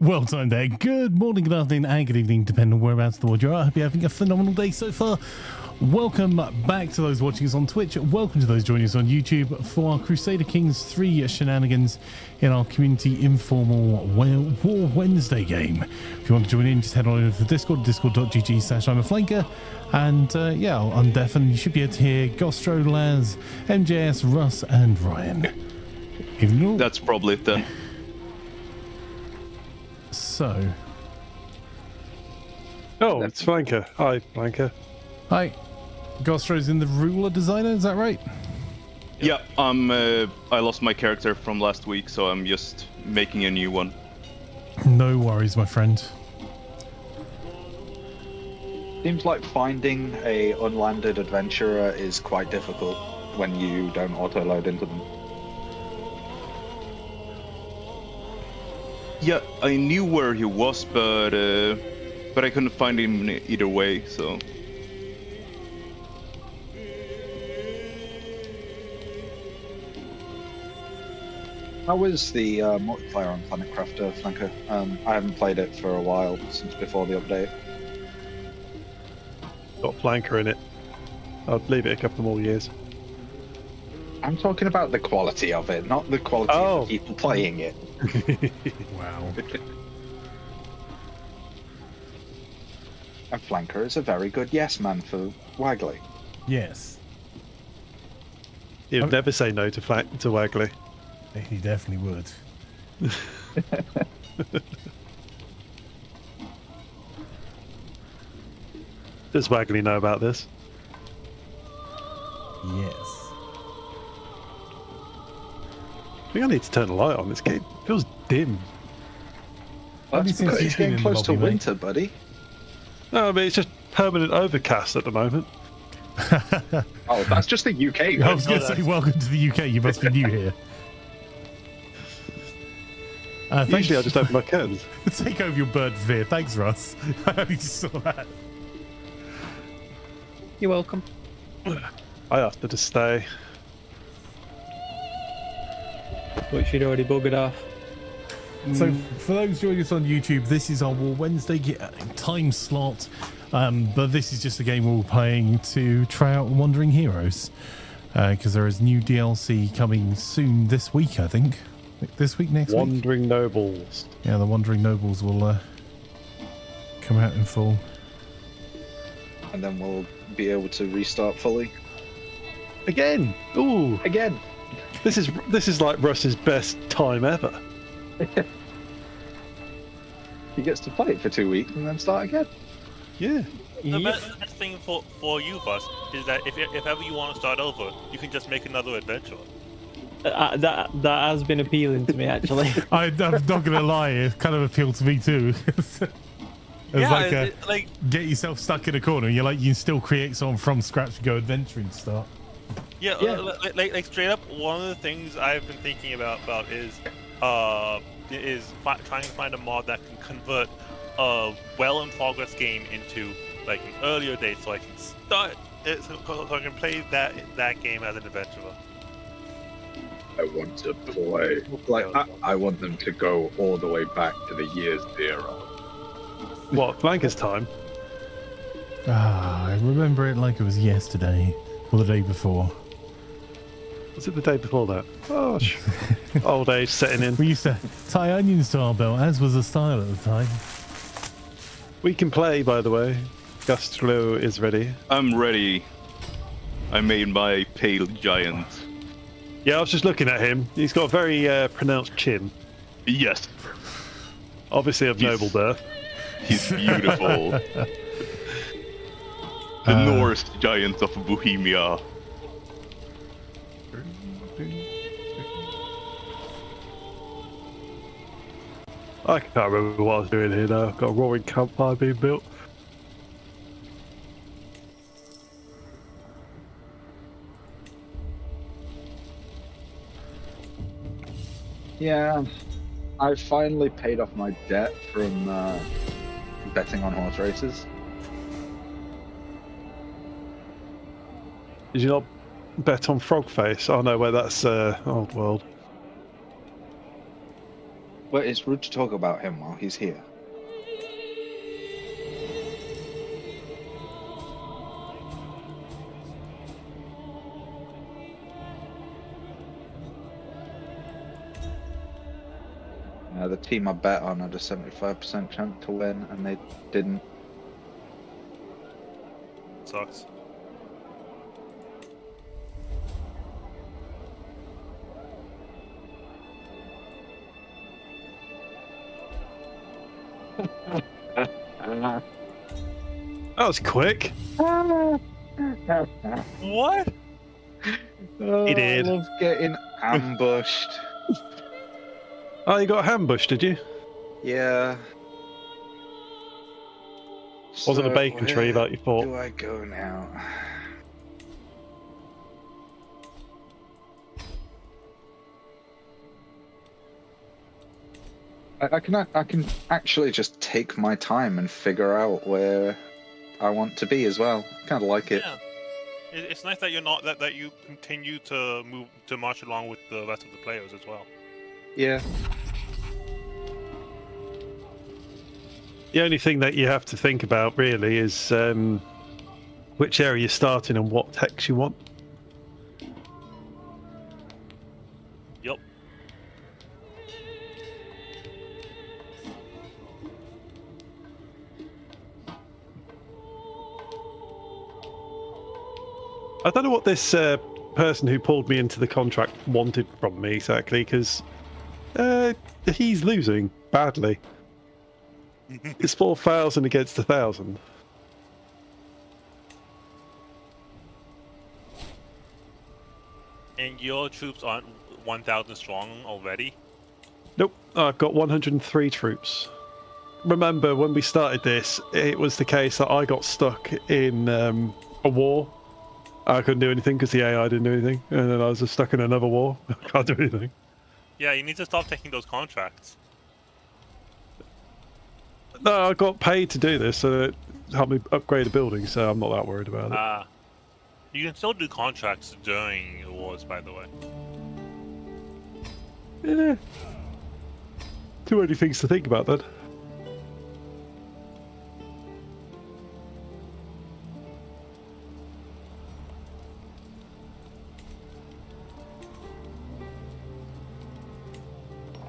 Well done there. Good morning, good afternoon, and good evening, depending on whereabouts in the world you are. I hope you're having a phenomenal day so far. Welcome back to those watching us on Twitch. Welcome to those joining us on YouTube for our Crusader Kings 3 shenanigans in our community informal War Wednesday game. If you want to join in, just head on over to the Discord, discord.gg/Imaflanker. And yeah, I'll undeafen. You should be able to hear Gostro, Laz, MJS, Russ, and Ryan. That's probably it then. So. Oh, it's Flanker. Hi, Flanker. Hi. Gostro's in the ruler designer, is that right? Yeah, I lost my character from last week, so I'm just making a new one. No worries, my friend. Seems like finding a unlanded adventurer is quite difficult when you don't auto-load into them. Yeah, I knew where he was, but I couldn't find him either way, so... How was the multiplayer on Planet Crafter, Flanker? I haven't played it for a while, since before the update. Got Flanker in it. I'll leave it a couple more years. I'm talking about the quality of it, not the quality of the people playing it. Wow. And Flanker is a very good yes man for Waggly. Yes. You'd never say no to Waggly. He definitely would. Does Waggly know about this? Yes. I think I need to turn the light on. This game feels dim. That's because it's getting close to winter, buddy. No, but it's just permanent overcast at the moment. Oh, that's just the UK. I was going to say, welcome to the UK. You must be new here. Usually I just open my curtains. Take over your bird fear. Thanks, Russ. I only just saw that. You're welcome. I asked her to stay. But she'd already buggered off. So, for those joining us on YouTube, this is our War Wednesday time slot. But this is just a game we're all playing to try out Wandering Heroes. Because there is new DLC coming soon this week, I think. This week, next week? Wandering Nobles. Yeah, the Wandering Nobles will come out in full. And then we'll be able to restart fully. Again! Ooh! Again! This is like Russ's best time ever. He gets to play it for 2 weeks and then start again. Yeah. The best thing for you, Buzz, is that if ever you want to start over, you can just make another adventure. That has been appealing to me, actually. I'm not gonna lie, it kind of appealed to me too. It's like get yourself stuck in a corner. You can still create someone from scratch and go adventuring start. Yeah. Like straight up, one of the things I've been thinking about is trying to find a mod that can convert a well-in-progress game into like an earlier date, so I can start it, so I can play that game as an adventurer. I want to play. I want them to go all the way back to the year zero. What, Flanker's time? I remember it like it was yesterday or the day before. Was it the day before that? Gosh. Old age setting in. We used to tie onions to our belt, as was the style at the time. We can play, by the way. Gustlo is ready. I'm ready. I made my pale giant. Yeah, I was just looking at him. He's got a very pronounced chin. Yes. Obviously of noble birth. He's beautiful. The Norse giant of Bohemia. I can't remember what I was doing here now. I've got a roaring campfire being built. Yeah, I finally paid off my debt from betting on horse races. Did you not bet on Frogface? Oh no, wait, that's Old World. Well, it's rude to talk about him while he's here. The team I bet on had a 75% chance to win, and they didn't. Sucks. That was quick. What? Oh, He did. I love getting ambushed. Oh, you got ambushed, did you? Yeah. Wasn't a So, bacon tree where like you thought. do I go now? I can actually just take my time and figure out where I want to be as well. Kind of like it. Yeah. It's nice that you're not that you continue to move to march along with the rest of the players as well. Yeah. The only thing that you have to think about really is which area you're starting and what text you want. Yep. I don't know what this person who pulled me into the contract wanted from me exactly, because he's losing badly. It's 4,000 against 1,000. And your troops aren't 1,000 strong already? Nope, I've got 103 troops. Remember, when we started this, it was the case that I got stuck in a war. I couldn't do anything because the AI didn't do anything, and then I was just stuck in another war. I can't do anything. Yeah, you need to stop taking those contracts. No, I got paid to do this, so it helped me upgrade a building, so I'm not that worried about it. You can still do contracts during wars, by the way. Yeah. Too many things to think about then.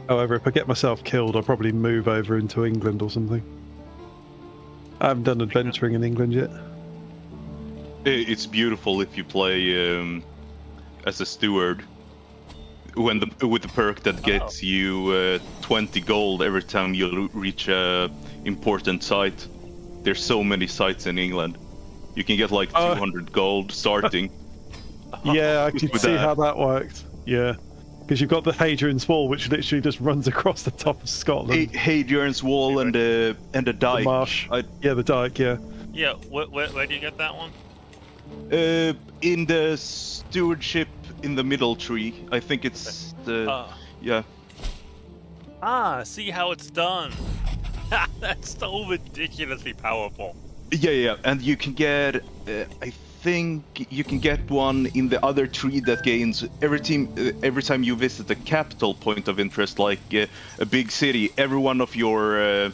However, if I get myself killed, I'll probably move over into England or something. I haven't done adventuring in England yet. It's beautiful if you play as a steward. With the perk that gets you 20 gold every time you reach a important site. There's so many sites in England. You can get like 200 gold starting. Yeah, I could With see that. how that worked. Yeah. Because you've got the Hadrian's Wall, which literally just runs across the top of Scotland. Hadrian's Wall and the The dike. marsh. Yeah, the dike, yeah. Yeah, where do you get that one? In the stewardship in the middle tree. I think it's the yeah. See how it's done. That's so ridiculously powerful. Yeah, and you can get. I think you can get one in the other tree that gains every time you visit the capital point of interest, like a big city. Every one of your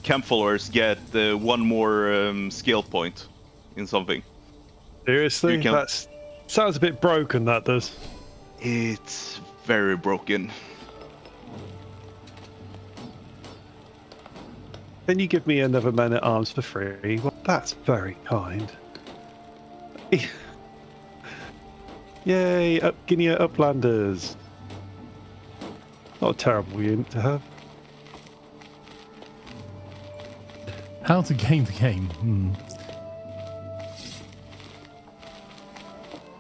camp followers get one more skill point in something. Seriously? That sounds a bit broken, that does. It's very broken. Can you give me another man-at-arms for free? Well, that's very kind. Yay, Guinea Uplanders. Not a terrible unit to have. How to game the game.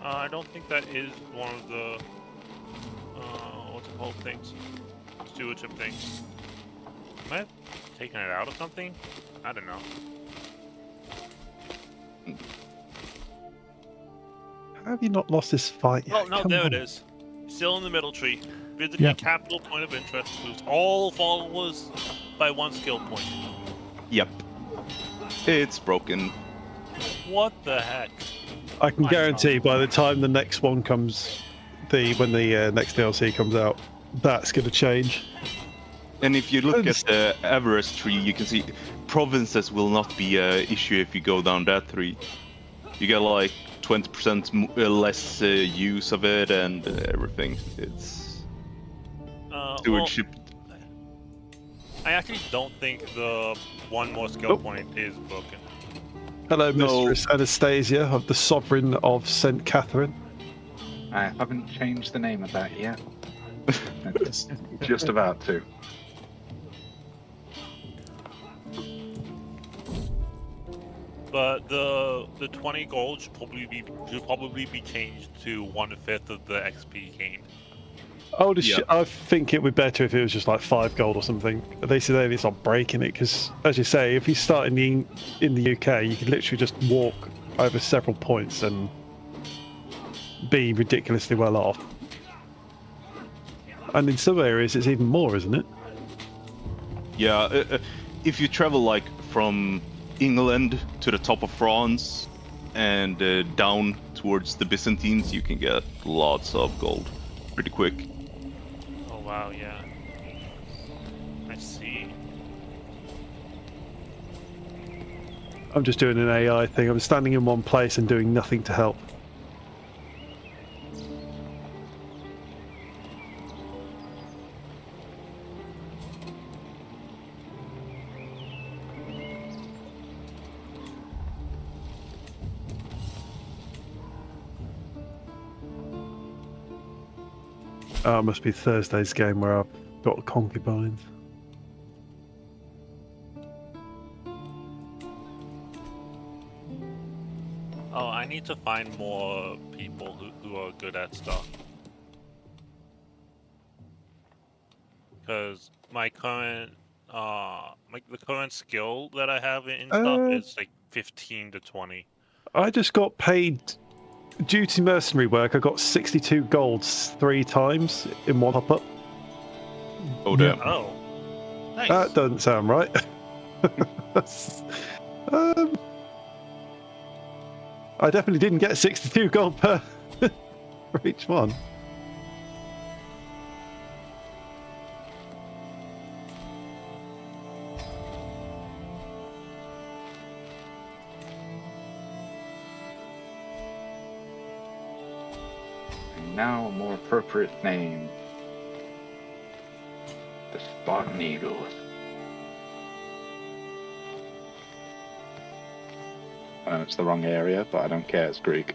I don't think that is one of the what's it called things, stewardship things. Am I taking it out of something? I don't know. How have you not lost this fight yet? Oh no, Come there on. it is. Still in the middle tree. Visit Yep. the capital point of interest. Boost all followers by 1 skill point. Yep. It's broken. What the heck? I can guarantee by the time the next one comes, when the next DLC comes out, that's going to change. And if you look at the average tree, you can see provinces will not be an issue if you go down that tree. You get like 20% less use of it and everything. It's stewardship. Well, I actually don't think the one more skill point is broken. Hello, No. Mistress Anastasia of the Sovereign of St. Catherine. I haven't changed the name of that yet. It's just about to. But the 20 gold should probably be changed to 1/5 of the XP gained. I think it would be better if it was just like 5 gold or something. At least then it's not breaking it, because as you say, if you start in the UK, you could literally just walk over several points and be ridiculously well off. And in some areas, it's even more, isn't it? Yeah, if you travel like from England to the top of France and down towards the Byzantines, you can get lots of gold pretty quick. Oh wow, yeah. I see. I'm just doing an AI thing. I'm standing in one place and doing nothing to help. Oh, it must be Thursday's game where I've got concubines. Oh, I need to find more people who are good at stuff. Because my current, the current skill that I have in stuff is like 15 to 20. I just got paid duty mercenary work. I got 62 golds 3 times in one hop-up. Oh damn. Oh, nice. That doesn't sound right. I definitely didn't get 62 gold per for each one. And now a more appropriate name. The Spartan Eagles. I know it's the wrong area, but I don't care, it's Greek.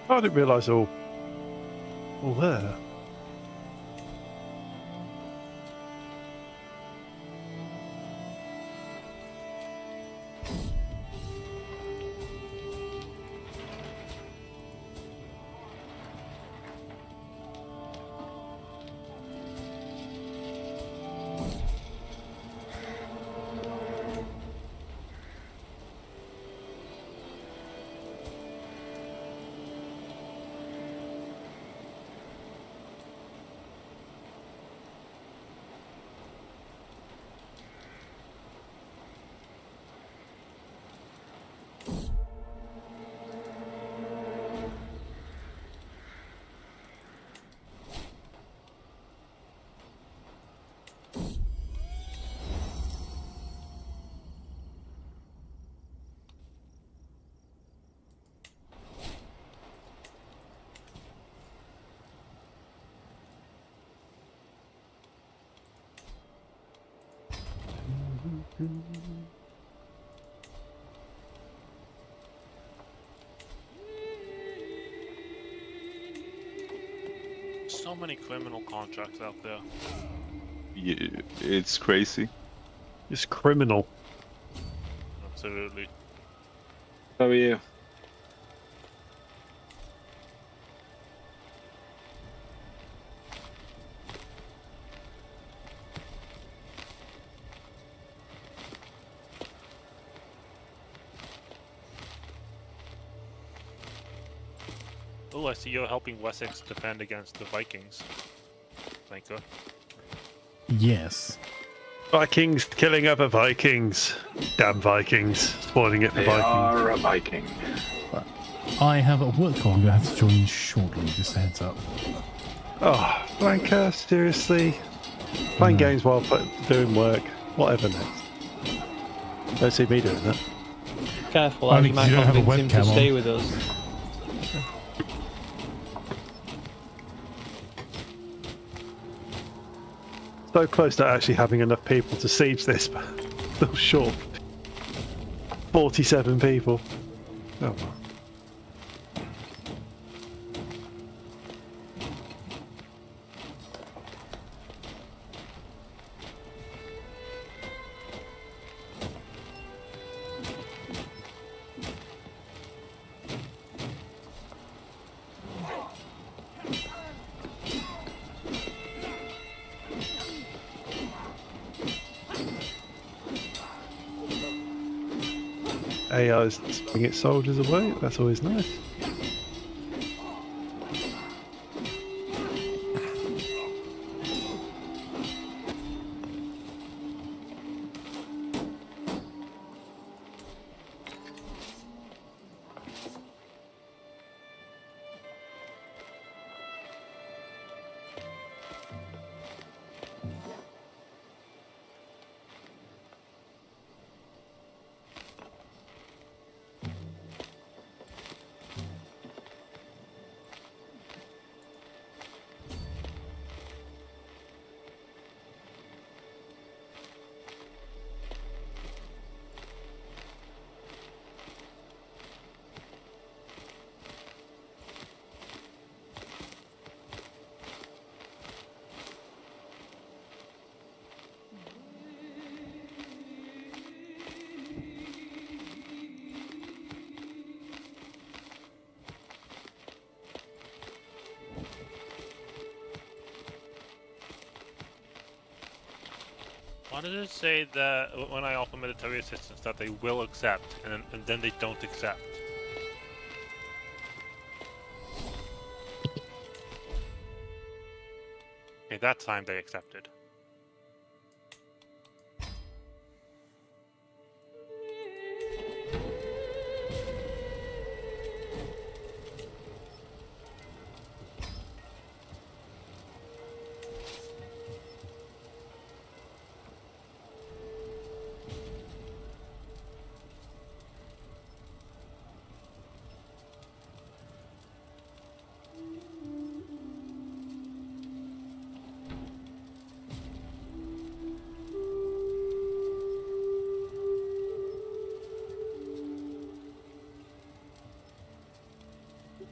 I didn't realise all there. So many criminal contracts out there. Yeah, it's crazy. It's criminal. Absolutely. How are you? Oh, I see you're helping Wessex defend against the Vikings. Flanker. Yes. Vikings killing other Vikings. Damn Vikings. Spoiling it for They Vikings. are a Viking. I have a work call I'm going to have to join shortly, just a heads up. Oh, Flanker, seriously? Playing games while doing work. Whatever next. Don't see me doing that. Careful, Only as you 'cause might you don't have a convince him to webcam stay on. with us. So close to actually having enough people to siege this, but still short. 47 people. Oh well. AI is swinging its soldiers away. That's always nice. Why does it say that when I offer military assistance that they will accept, and then they don't accept? Okay, that time they accepted.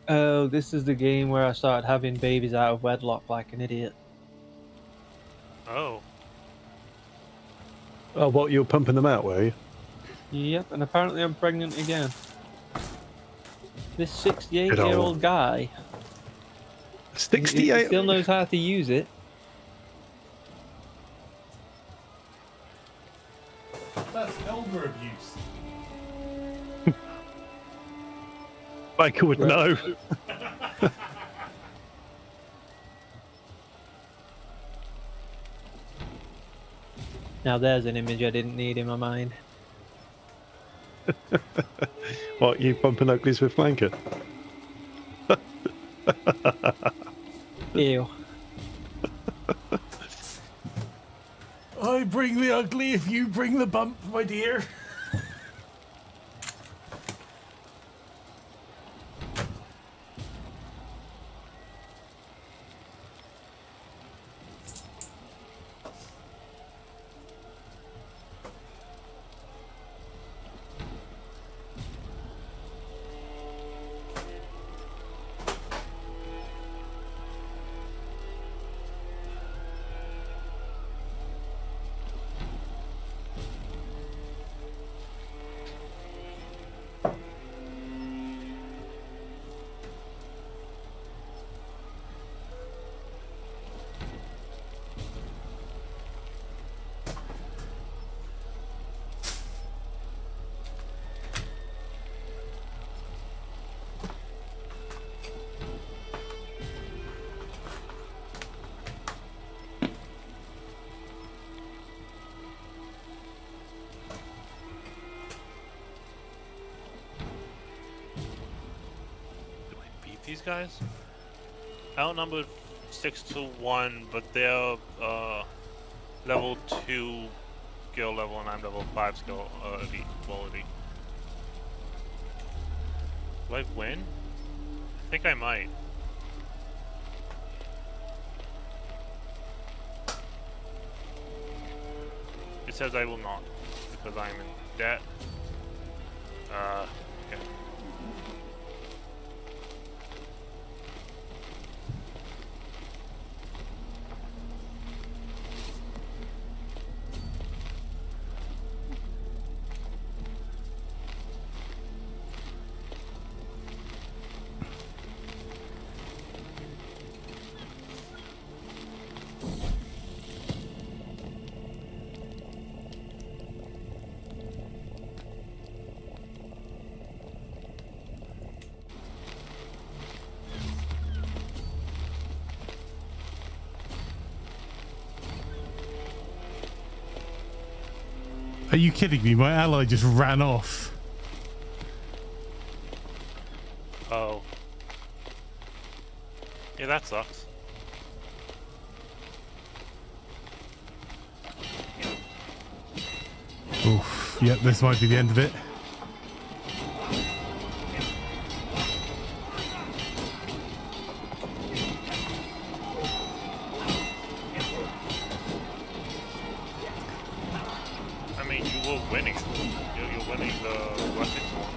Oh, this is the game where I started having babies out of wedlock like an idiot. Oh. Oh, what, you were pumping them out, were you? Yep, and apparently I'm pregnant again. This 68-year-old guy, he 68? still knows how to use it. That's elder abuse. Baker would know. Now there's an image I didn't need in my mind. What, you bumping uglies with Flanker? Ew. I bring the ugly if you bring the bump, my dear. guys. Outnumbered 6-1, but they're level 2 skill level and I'm level 5 skill elite quality. Do I win? I think I might. It says I will not because I'm in debt. Okay. Are you kidding me? My ally just ran off. Oh. Yeah, that sucks. Oof. Yep, this might be the end of it. I mean, you were winning. You're winning the Wessex one.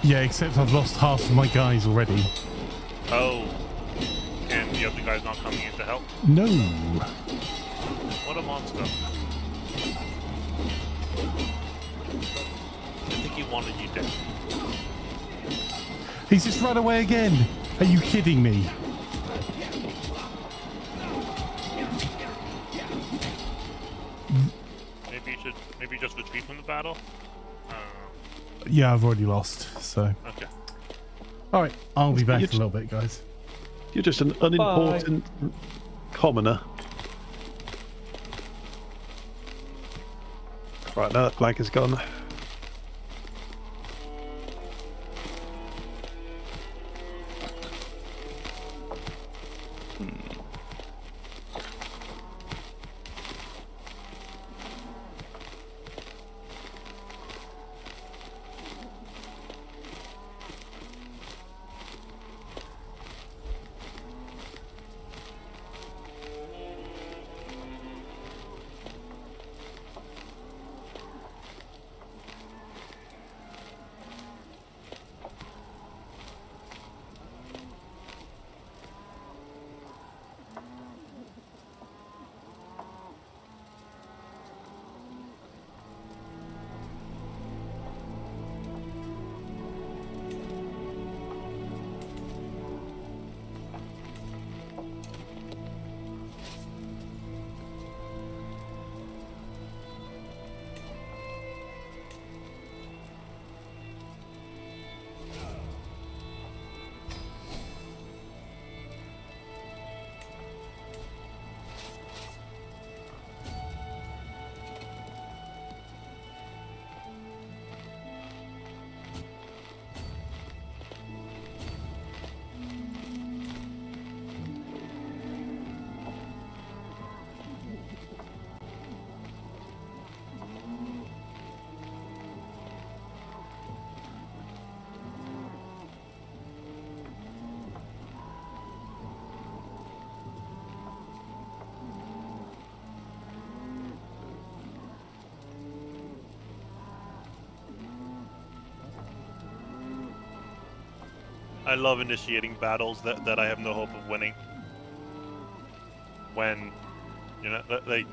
Yeah, except I've lost half of my guys already. Oh. And the other guy's not coming in to help? No. What a monster. I think he wanted you dead. He's just run away again. Are you kidding me? Maybe just retreat from the battle? I don't know. Yeah, I've already lost, so. Okay. Alright, I'll be back in a little bit, guys. You're just an unimportant commoner. Right, now that flank is gone. I love initiating battles that I have no hope of winning. When, you know, like,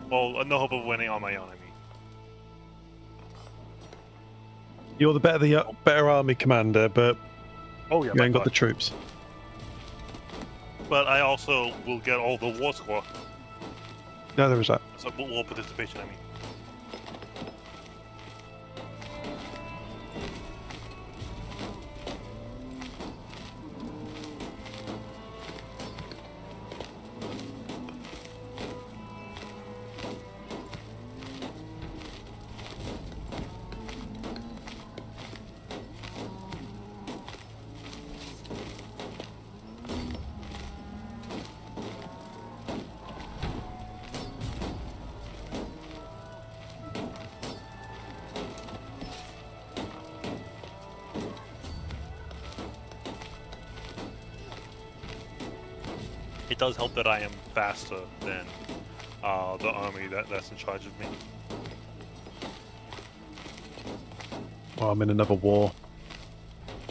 well, no hope of winning on my own, I mean. You're the better army commander, but Oh yeah, you ain't got the troops. But I also will get all the war score. No, there is that. So war participation, I mean. It does help that I am faster than the army that's in charge of me. Well, I'm in another war.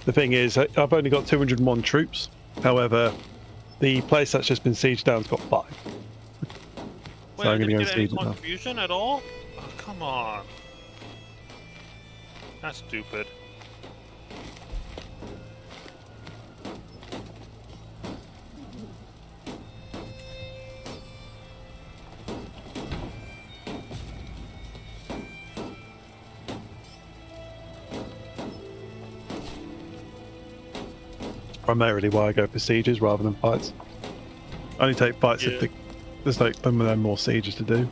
The thing is, I've only got 201 troops. However, the place that's just been sieged down's got 5. Wait, So I I'm going to didn't go get any siege it now. contribution at all? Oh, come on. That's stupid. Primarily why I go for sieges rather than fights. I only take fights Yeah. if there's like no more sieges to do.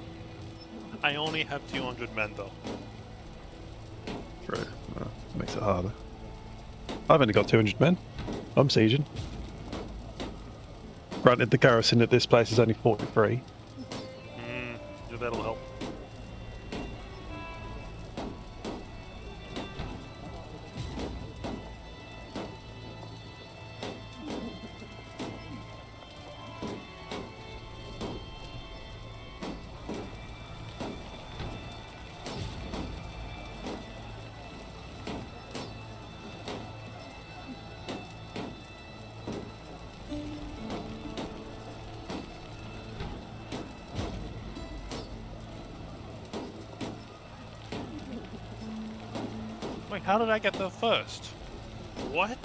I only have 200 men though. True. Makes it harder. I've only got 200 men. I'm sieging. Granted, the garrison at this place is only 43. Yeah, that'll help. Wait, how did I get there first? What?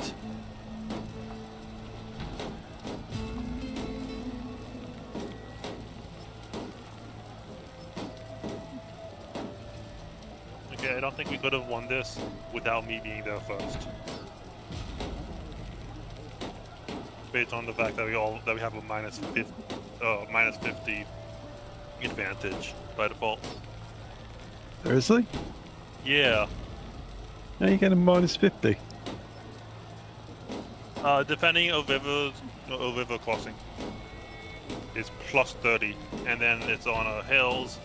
Okay, I don't think we could have won this without me being there first. Based on the fact that we have a minus 50 advantage by default. Seriously? Yeah. Now you get a minus 50. Depending on river crossing, it's plus 30, and then it's on hills,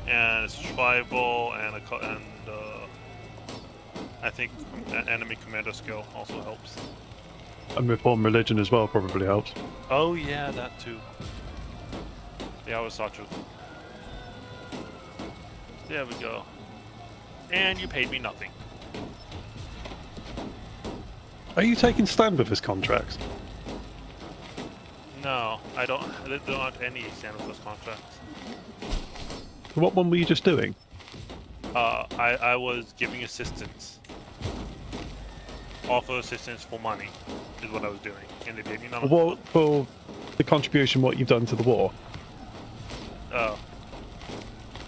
and it's tribal, and I think enemy commander skill also helps. And reform religion as well probably helps. Oh yeah, that too. Yeah, I was such a. There we go. And you paid me nothing. Are you taking stand with this contract? No, I don't. There aren't any standardless contracts. What one were you just doing? I was giving assistance. Offer assistance for money is what I was doing, and they paid me none. What for the contribution what you've done to the war? Oh.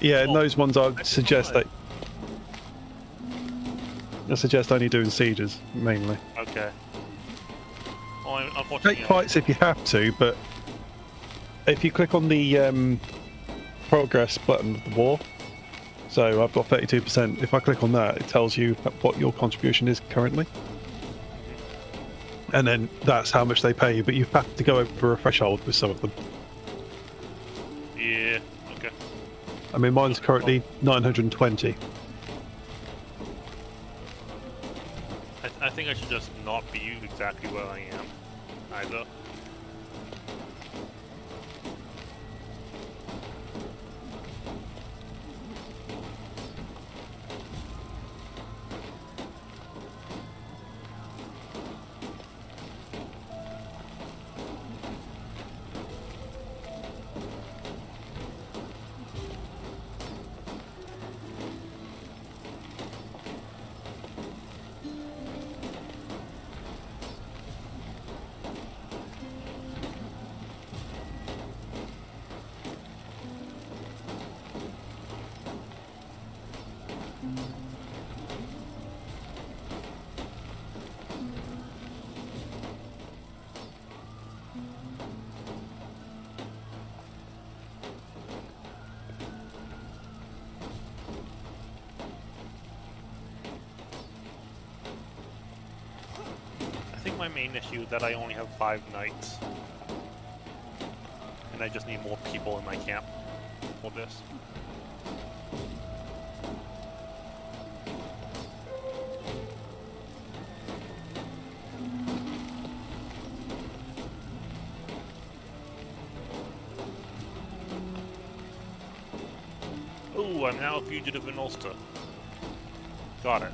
Yeah, in Oh, those ones I'd I suggest forgot. I suggest only doing sieges mainly. Okay. Well, unfortunately, Take fights if you have to, but if you click on the progress button of the war, so I've got 32%. If I click on that, it tells you what your contribution is currently, and then that's how much they pay you. But you have to go over a threshold with some of them. Yeah. Okay. I mean, mine's currently 920. I think I should just not be exactly where I am, either. I think my main issue is that I only have 5 knights. And I just need more people in my camp for this. I'm now a fugitive in Ulster. Got it.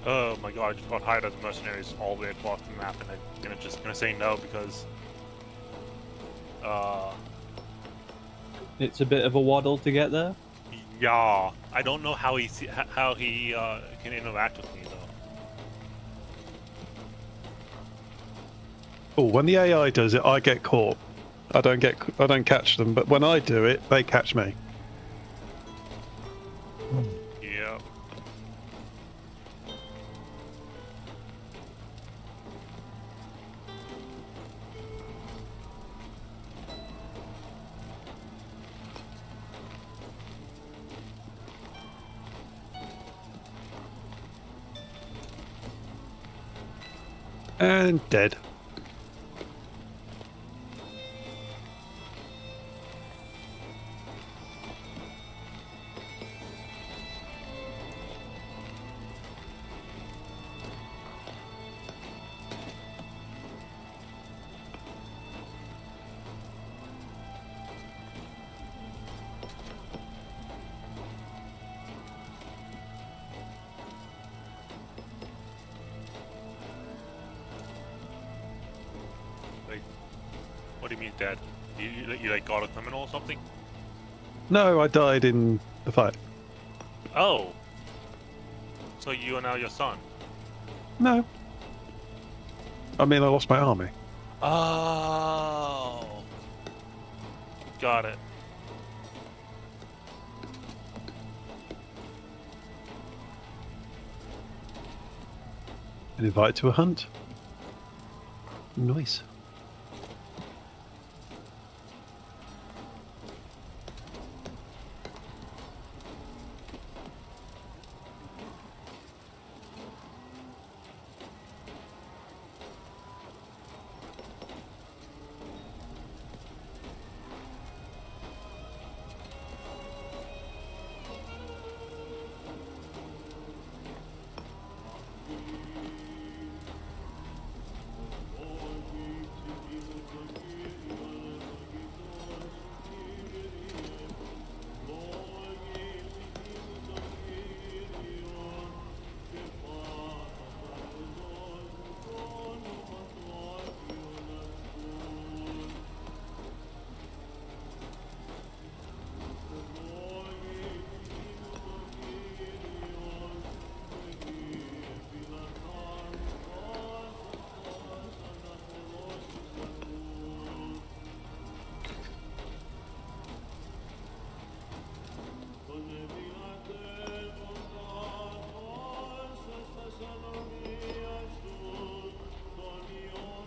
Oh my god, I just got hired as mercenaries all the way across the map, and I'm just gonna say no because It's a bit of a waddle to get there. yeah, I don't know how he can interact with me though. Oh, when the AI does it, I get caught. I don't catch them, but when I do it, they catch me. Yeah. And dead. What do you mean dead? You like got a criminal or something? No, I died in the fight. Oh. So you are now your son? No. I mean, I lost my army. Oh. Got it. And invited to a hunt. Nice.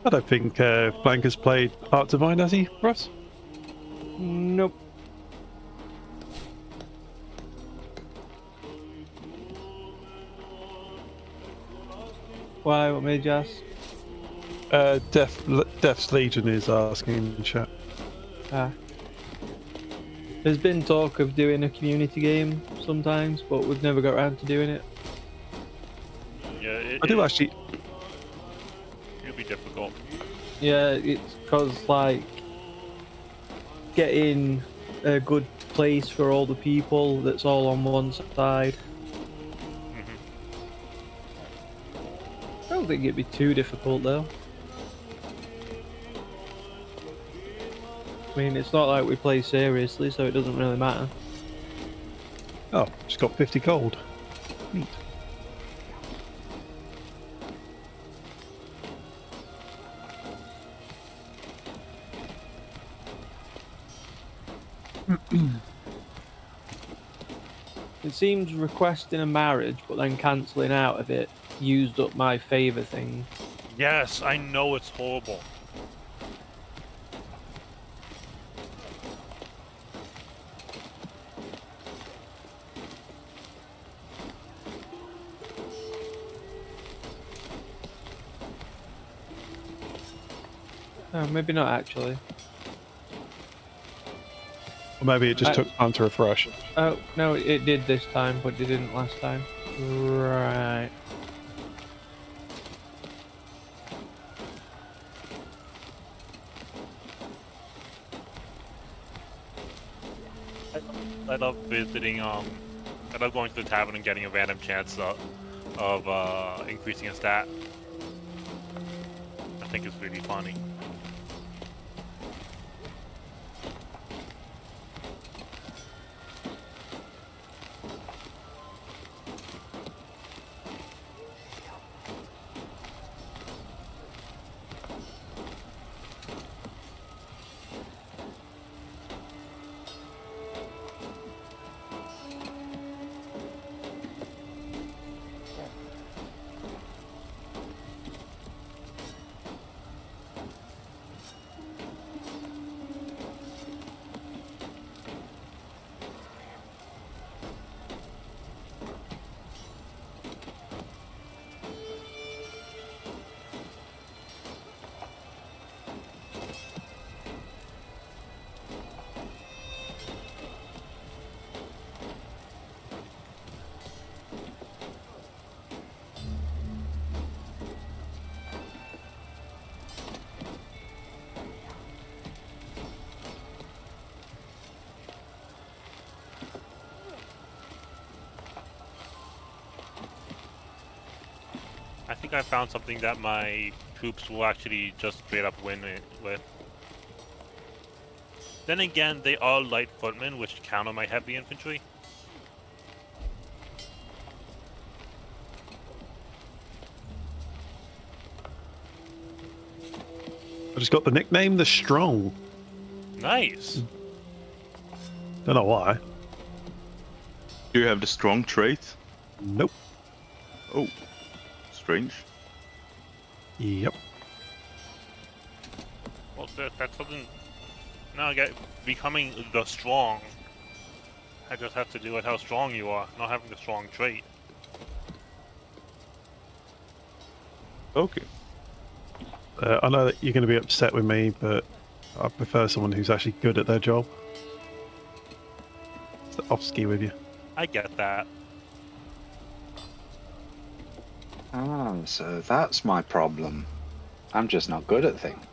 I don't think Flanker's played Art Divine, has he, Russ? Nope. Why? What made you ask? Death's Legion is asking in chat. Ah. There's been talk of doing a community game sometimes, but we've never got around to doing it. Yeah, I do actually. It'll be difficult. Yeah, it's because like getting a good place for all the people that's all on one side. I don't think it'd be too difficult though. I mean, it's not like we play seriously, so it doesn't really matter. Oh, just got 50 gold. Neat. It seems requesting a marriage, but then cancelling out of it used up my favour thing. Yes, I know it's horrible. Oh, maybe not actually. Or maybe it just took time to refresh. Oh, no, it did this time, but it didn't last time. Right. I love visiting, I love going to the tavern and getting a random chance of increasing a stat. I think it's really funny. I think I found something that my troops will actually just straight up win it with. Then again, they are light footmen, which counter my heavy infantry. I just got the nickname The Strong. Nice. Don't know why. Do you have the strong trait? Nope. Oh, strange. Yep. Well, that's something. Now I get becoming the strong. I just have to do with how strong you are, not having the strong trait. Okay. I know that you're going to be upset with me, but I prefer someone who's actually good at their job. It's the off-ski with you. I get that. Ah, so that's my problem. I'm just not good at things.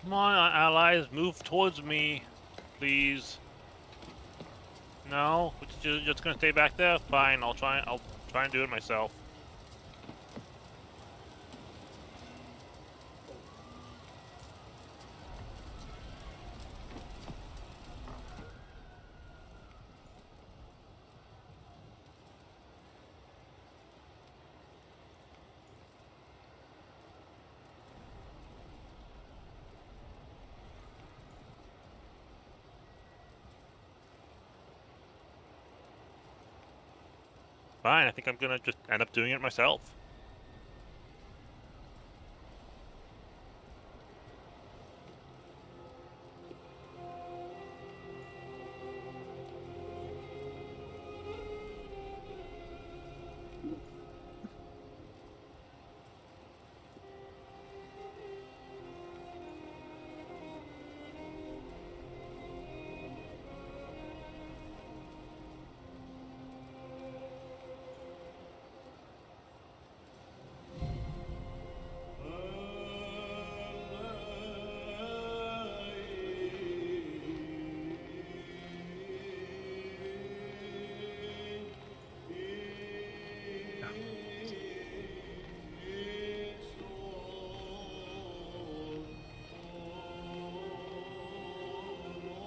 Come on, allies, move towards me, please. No, you're just gonna stay back there. Fine, I'll try and do it myself. Fine, I think I'm gonna just end up doing it myself.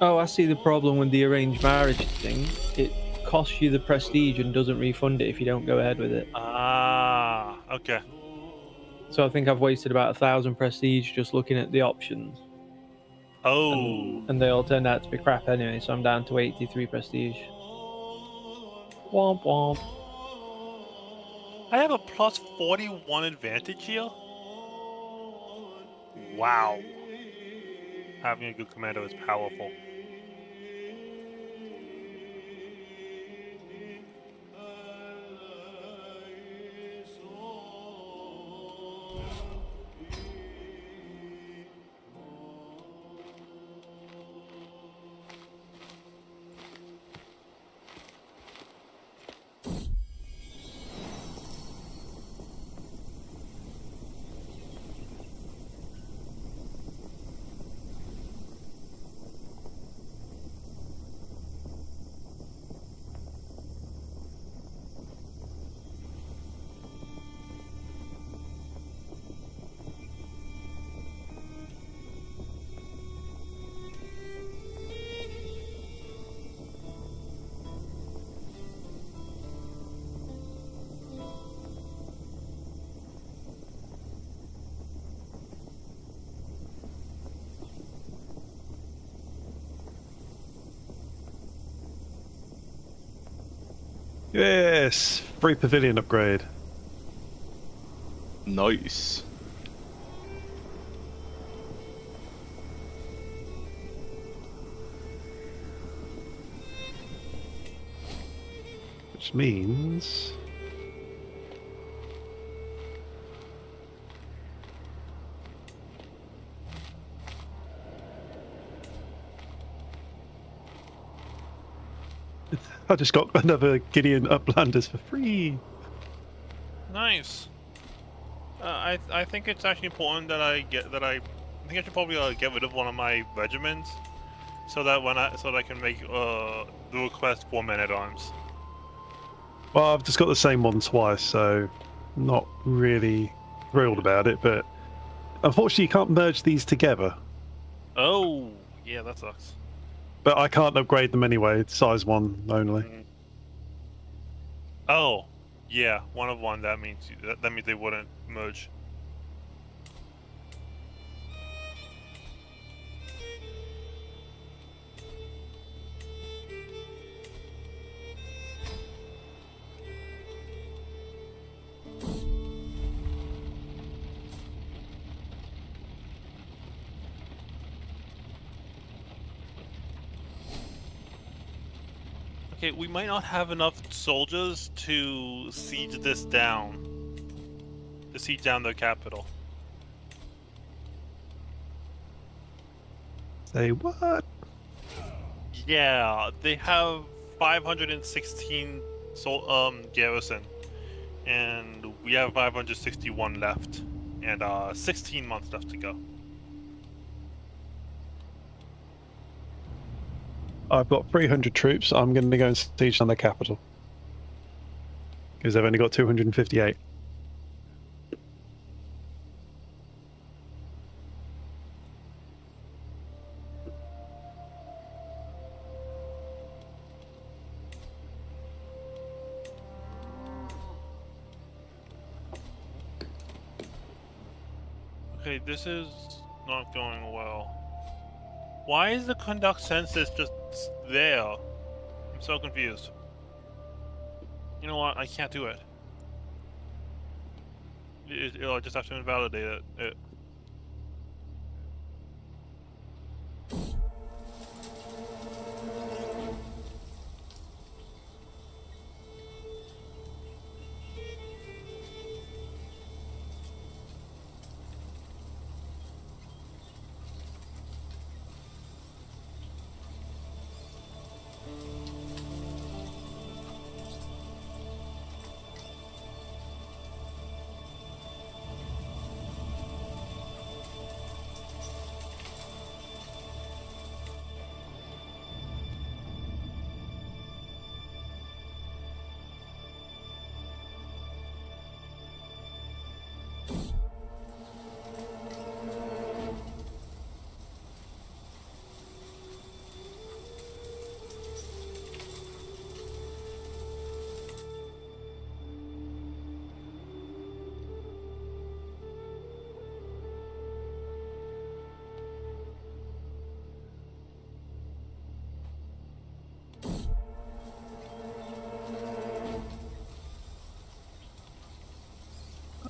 Oh, I see the problem with the arranged marriage thing. It costs you the prestige and doesn't refund it if you don't go ahead with it. Ah, okay. So I think I've wasted about 1,000 prestige just looking at the options. Oh. And they all turned out to be crap anyway, so I'm down to 83 prestige. Womp womp. I have a plus 41 advantage here? Wow. Having a good commander is powerful. Yes, free pavilion upgrade. Nice. Which means... I just got another Gideon Uplanders for free. Nice. I think it's actually important that I think I should probably get rid of one of my regiments, so that I can make the request for men-at-arms. Well, I've just got the same one twice, so not really thrilled about it, but unfortunately you can't merge these together. Oh, yeah, that sucks. But I can't upgrade them anyway, size 1 only. Oh, yeah, 1 of 1. That means they wouldn't merge. Okay, we might not have enough soldiers to siege this down. To siege down the capital. Say what? Yeah, they have 516 garrison, and we have 561 left, and 16 months left to go. I've got 300 troops. I'm going to go and siege on their capital. Because they've only got 258. Okay, this is not going well. Why is the conduct census just there? I'm so confused. You know what? I can't do it. I'll just have to invalidate it.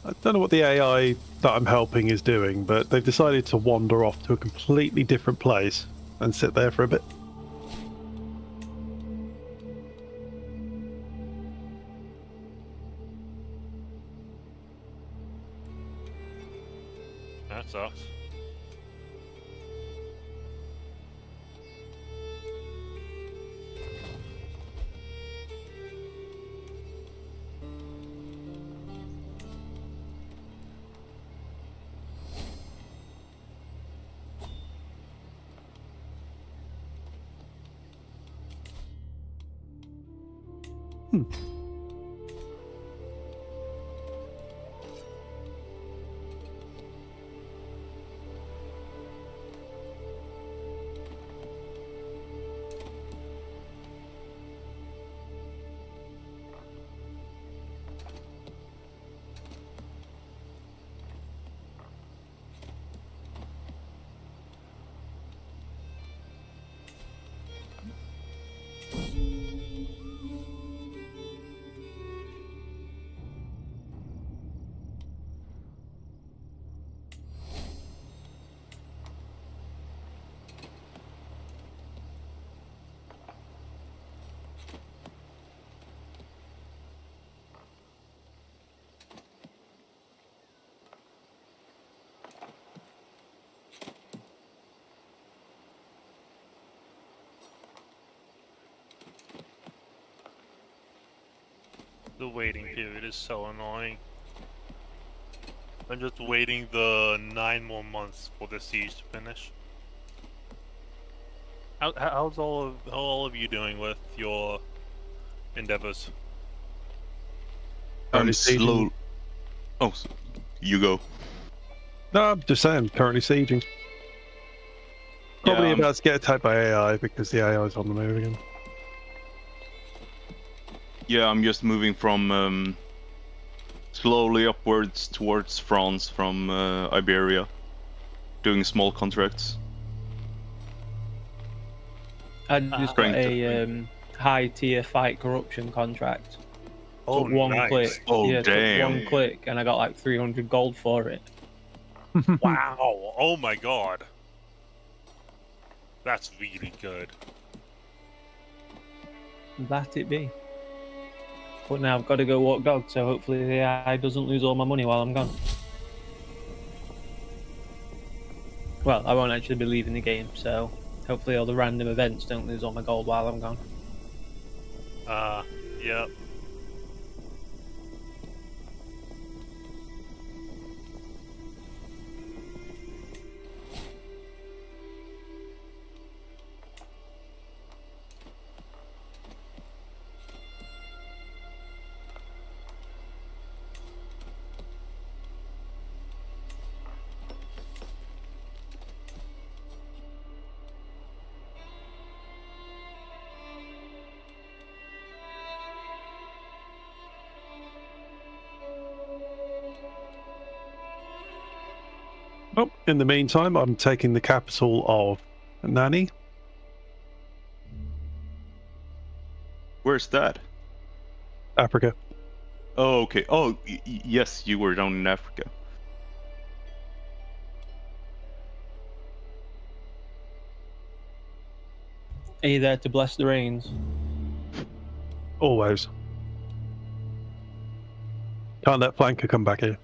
I don't know what the AI that I'm helping is doing, but they've decided to wander off to a completely different place and sit there for a bit. That sucks. The waiting period is so annoying. I'm just waiting the 9 more months for the siege to finish. How's all of you doing with your endeavors? I'm slow. Oh, you go. No, I'm just saying, currently sieging. Probably Yeah, about to get attacked by AI because the AI is on the move again. Yeah, I'm just moving from slowly upwards towards France from Iberia, doing small contracts. I just got Trying a high tier fight corruption contract. Oh, Took one nice. click. Oh, yeah, damn. Took one click, and I got like 300 gold for it. Wow! Oh my god. That's really good. That it be. But now I've got to go walk dogs, so hopefully the AI doesn't lose all my money while I'm gone. Well, I won't actually be leaving the game, so hopefully all the random events don't lose all my gold while I'm gone. Yep. Oh, in the meantime, I'm taking the capital of Nani. Where's that? Africa. Oh, okay. Oh, yes, you were down in Africa. Are you there to bless the rains? Always. Can't let Flanker come back here.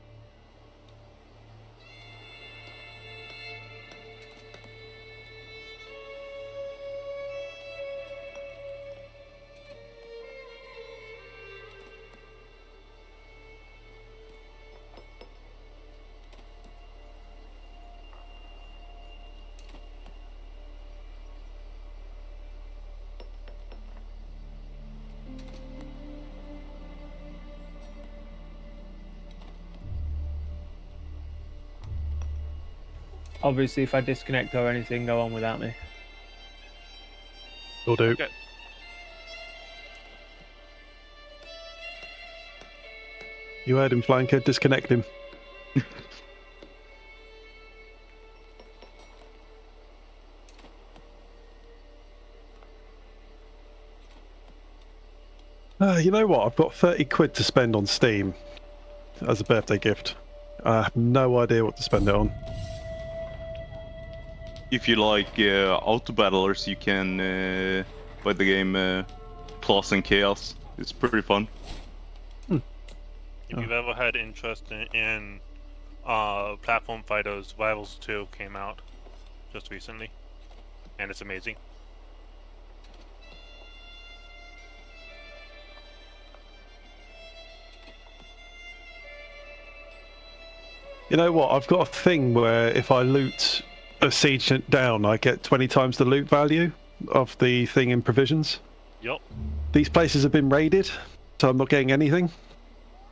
Obviously, if I disconnect or anything, go on without me. Will do. Okay. You heard him, Flanker. Disconnect him. You know what? I've got 30 quid to spend on Steam as a birthday gift. I have no idea what to spend it on. If you like auto battlers, you can play the game Class and Chaos. It's pretty fun. If you've ever had interest in platform fighters, Rivals 2 came out just recently, and it's amazing. You know what? I've got a thing where if I loot a siege down, I get 20 times the loot value of the thing in provisions. Yup. These places have been raided, so I'm not getting anything.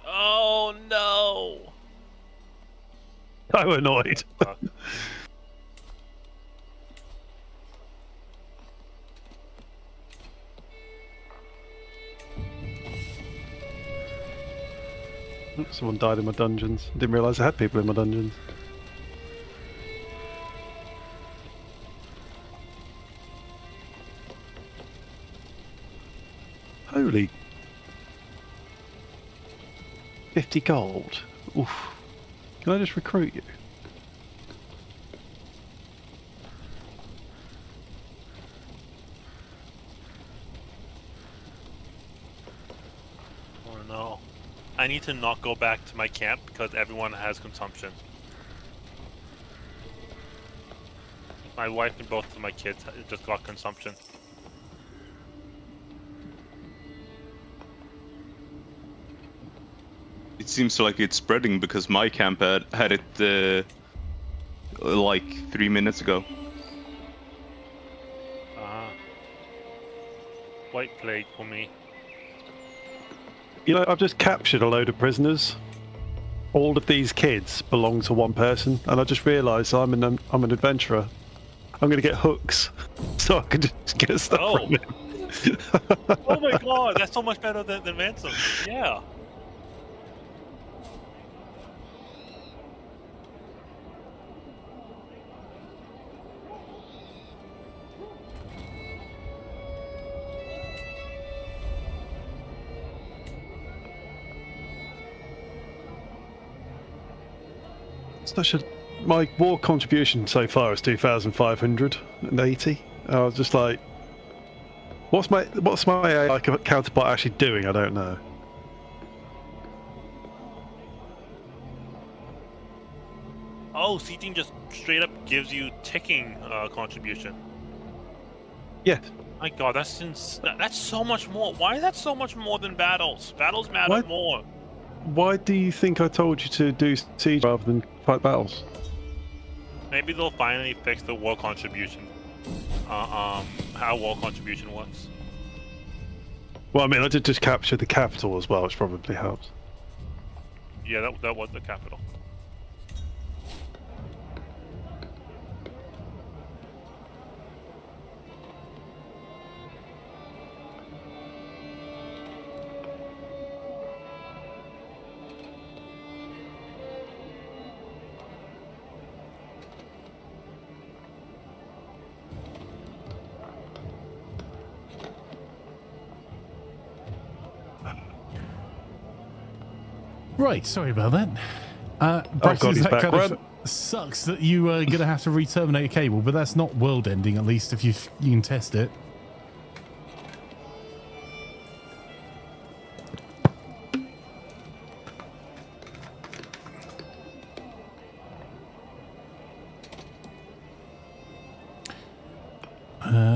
Oh no! I'm annoyed. Someone died in my dungeons. Didn't realise I had people in my dungeons. Holy 50 gold. Oof. Can I just recruit you? Oh no. I need to not go back to my camp because everyone has consumption. My wife and both of my kids just got consumption. It seems like it's spreading because my camp had it like 3 minutes ago. White plague for me. You know, I've just captured a load of prisoners. All of these kids belong to one person, and I just realised I'm an adventurer. I'm going to get hooks, so I can just get stuff from him. Oh my god, that's so much better than ransom. Yeah. My war contribution so far is 2,580. I was just like, what's my AI counterpart actually doing? I don't know. Oh, seating just straight up gives you ticking contribution. Yeah. My god, that's so much more. Why is that so much more than battles? Battles matter more. Why do you think I told you to do siege rather than fight battles? Maybe they'll finally fix the war contribution. How war contribution works. Well, I mean, I did just capture the capital as well, which probably helps. Yeah, that was the capital. Right, sorry about that. God, Braxton, he's that back. kind Run. of sucks that you are going to have to re-terminate a cable, but that's not world-ending, at least, if you can test it.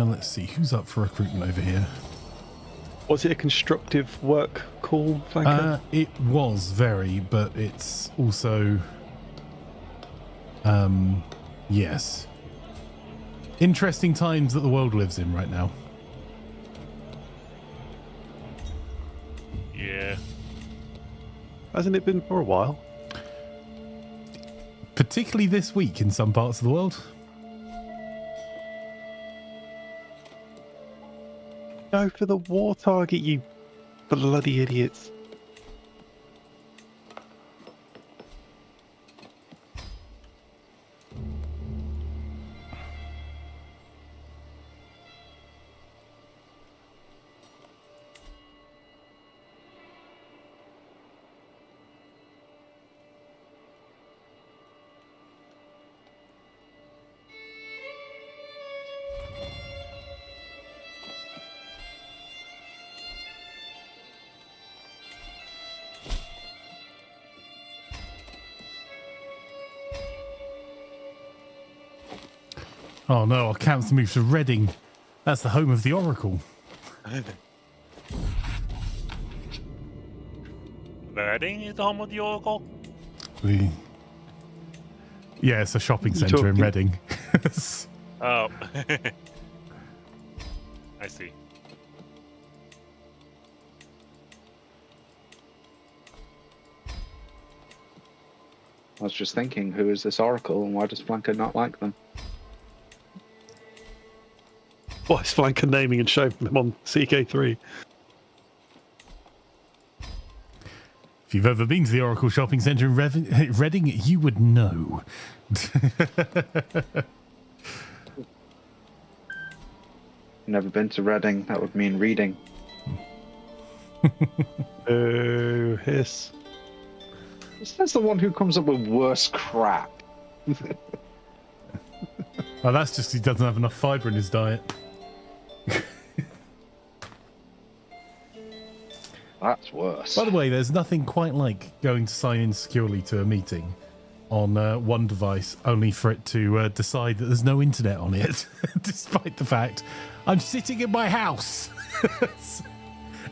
Let's see, who's up for recruitment over here? Was it a constructive work call, Flanker? It was very, but it's also... yes. Interesting times that the world lives in right now. Yeah. Hasn't it been for a while? Particularly this week in some parts of the world. Go for the war target, you bloody idiots. Oh no, our camp's moved to Reading. That's the home of the Oracle. Reading is the home of the Oracle? Yeah, it's a shopping You centre in talking- Reading. Oh. I see. I was just thinking, who is this Oracle and why does Flanker not like them? Why is Flanker naming and showing them on CK3? If you've ever been to the Oracle shopping centre in Reading, you would know. Never been to Reading, that would mean reading. Oh, hiss. That's the one who comes up with worse crap. Well, that's just he doesn't have enough fibre in his diet. That's worse. By the way, there's nothing quite like going to sign in securely to a meeting on one device, only for it to decide that there's no internet on it, despite the fact I'm sitting in my house.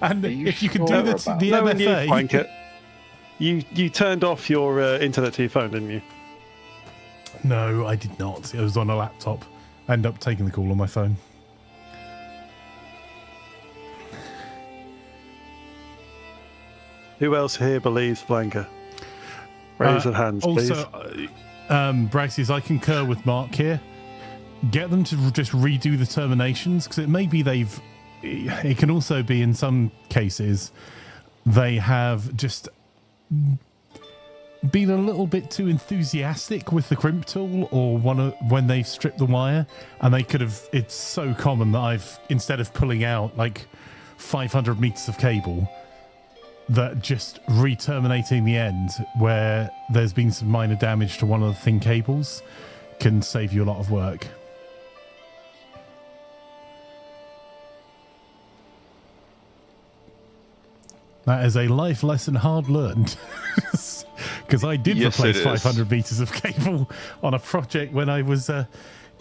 And Are you if you can sure do about the Knowing you, MFA... Flanker, you turned off your internet to your phone, didn't you? No, I did not. It was on a laptop. I ended up taking the call on my phone. Who else here believes Flanker? Raise your hands, please. Also, Braxius, I concur with Mark here. Get them to just redo the terminations, because it may be they've... It can also be, in some cases, they have just been a little bit too enthusiastic with the crimp tool, or when they've stripped the wire, and they could have... It's so common that I've, instead of pulling out like 500 meters of cable, that just re-terminating the end where there's been some minor damage to one of the thin cables can save you a lot of work. That is a life lesson hard learned. Because I did Yes, replace it is. 500 meters of cable on a project when I was an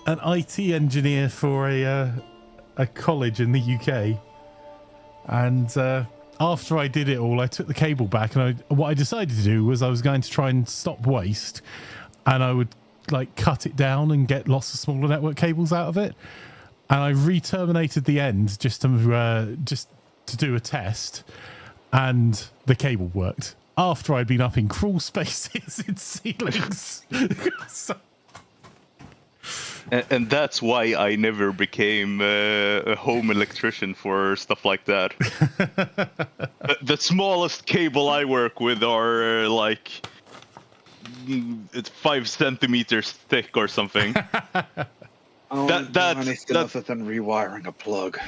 IT engineer for a college in the UK. And after I did it all, I took the cable back, and what I decided to do was I was going to try and stop waste, and I would like cut it down and get lots of smaller network cables out of it. And I re-terminated the end just to do a test, and the cable worked after I'd been up in crawl spaces in ceilings. And that's why I never became a home electrician for stuff like that. The smallest cable I work with are like it's 5 centimeters thick or something. Oh, that's- anything other than rewiring a plug.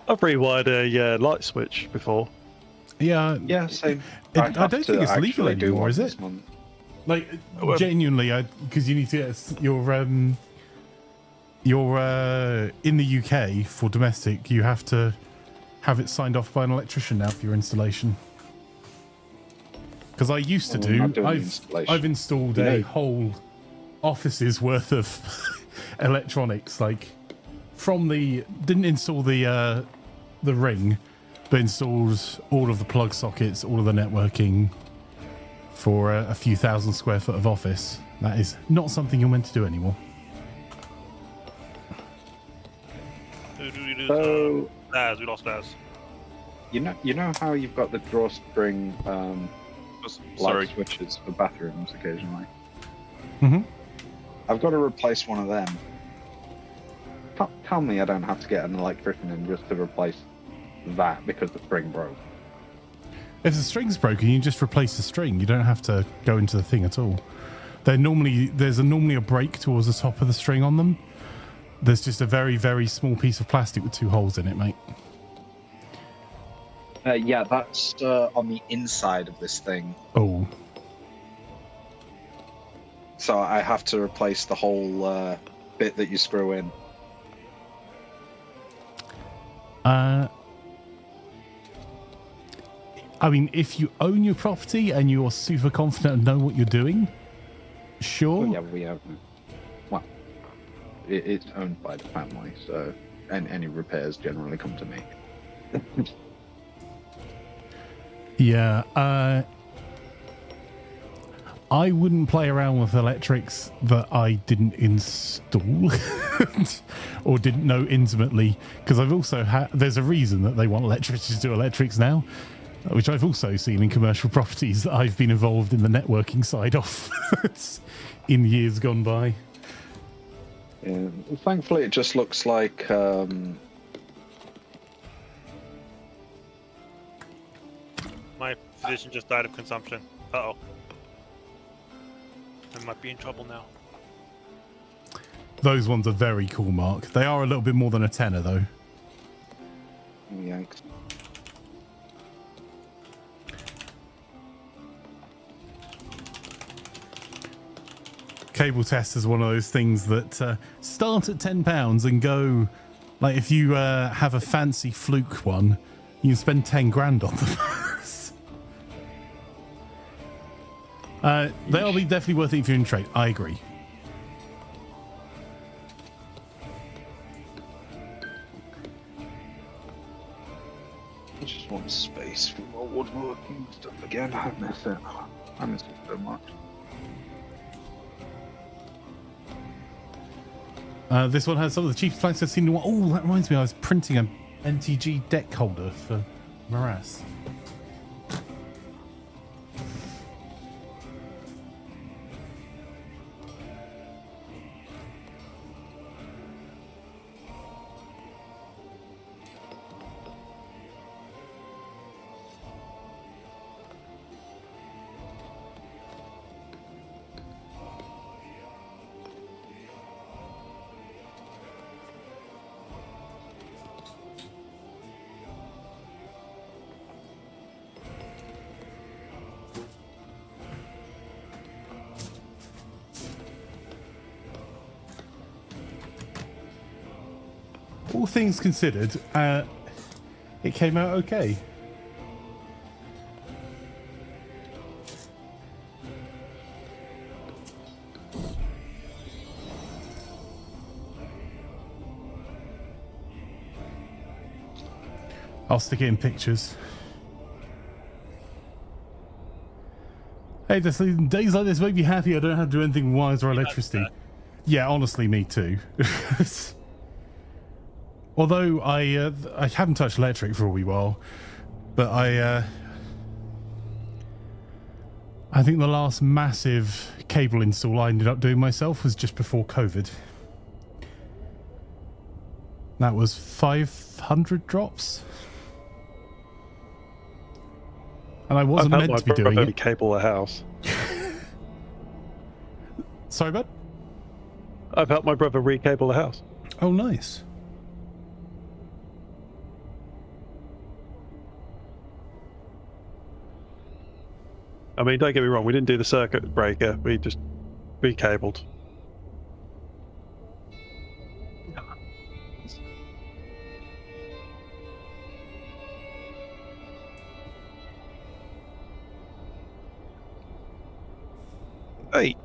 I've rewired a light switch before. Yeah. Yeah, same. I don't think it's legal actually do anymore, one is this it? month. Like, genuinely, because you need to get your in the UK for domestic, you have to have it signed off by an electrician now for your installation. Because I used to Well, we're not do, doing the I've installation. installed You a know- whole office's worth of electronics, like didn't install the ring, but installed all of the plug sockets, all of the networking for a few thousand square foot of office. That is not something you're meant to do anymore. So Baz, we lost Baz. you know how you've got the drawstring Sorry. light switches for bathrooms occasionally. Mhm. I've got to replace one of them. Tell me I don't have to get an electrician in just to replace that because the string broke. If the string's broken, you just replace the string. You don't have to go into the thing at all. There's normally a break towards the top of the string on them. There's just a very, very small piece of plastic with 2 holes in it, mate. Yeah, that's on the inside of this thing. Oh. So I have to replace the whole bit that you screw in. I mean, if you own your property and you're super confident and know what you're doing, sure. Well, yeah, we have. Well, it's owned by the family, so and any repairs generally come to me. Yeah, I wouldn't play around with electrics that I didn't install or didn't know intimately, because I've also there's a reason that they want electricians to do electrics now, which I've also seen in commercial properties that I've been involved in the networking side of in years gone by. Yeah, thankfully, it just looks like. My physician just died of consumption. Uh-oh. I might be in trouble now. Those ones are very cool, Mark. They are a little bit more than a tenner, though. Yikes. Cable test is one of those things that start at £10 and go, like, if you have a fancy fluke one, you can spend 10 grand on them. They'll be definitely worth it if you're in trade. I agree. I just want space for more woodworking stuff again. I miss it. I miss it so much. This one has some of the cheapest planks I've seen in a while. Oh, that reminds me, I was printing an NTG deck holder for Morass. All things considered, it came out okay. I'll stick it in pictures. Hey, days like this make me happy. I don't have to do anything wires or electricity. Yeah, honestly, me too. Although I haven't touched electric for a wee while, but I think the last massive cable install I ended up doing myself was just before COVID. That was 500 drops. And I wasn't meant to be doing it. Cable a house. Sorry, bud? I've helped my brother recable a house. Oh, nice. I mean, don't get me wrong, we didn't do the circuit breaker, we just recabled. Hey.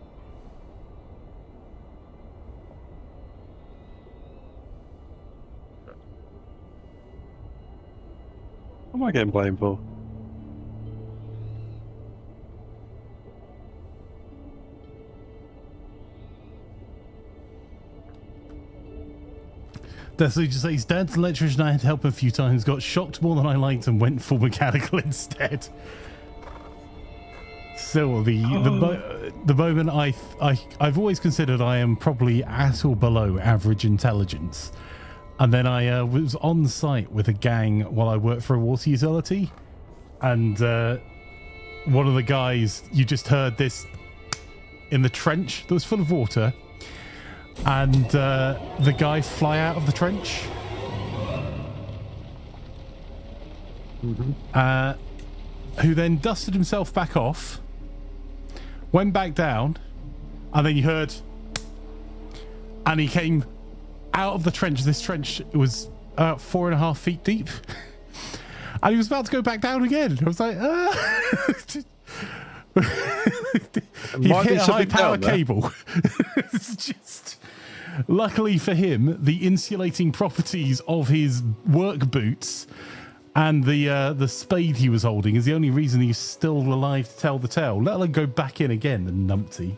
What am I getting blamed for? Deathly just says, Dad's an electrician, I had to help him a few times, got shocked more than I liked and went full mechanical instead. So the moment I've always considered I am probably at or below average intelligence. And then I was on site with a gang while I worked for a water utility. And one of the guys, you just heard this in the trench that was full of water. And the guy fly out of the trench. Who then dusted himself back off, went back down, and then you heard, and he came out of the trench. This trench was 4.5 feet deep, and he was about to go back down again. I was like, he hit a high power cable. It's just, luckily for him, the insulating properties of his work boots and the spade he was holding is the only reason he's still alive to tell the tale. Let alone go back in again, the numpty.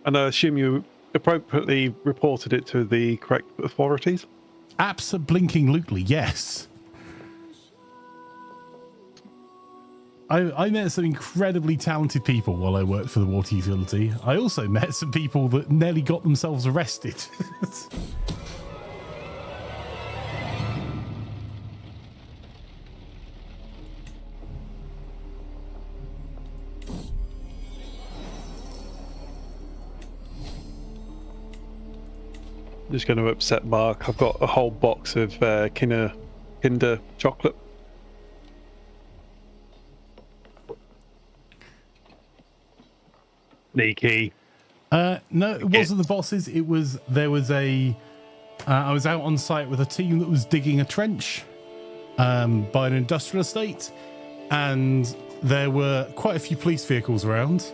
And I assume you appropriately reported it to the correct authorities? Abso-blinking-lutely, yes. I met some incredibly talented people while I worked for the water utility. I also met some people that nearly got themselves arrested. Just going to upset Mark. I've got a whole box of Kinder chocolate. Sneaky. No, it wasn't the bosses. There was I was out on site with a team that was digging a trench by an industrial estate, and there were quite a few police vehicles around,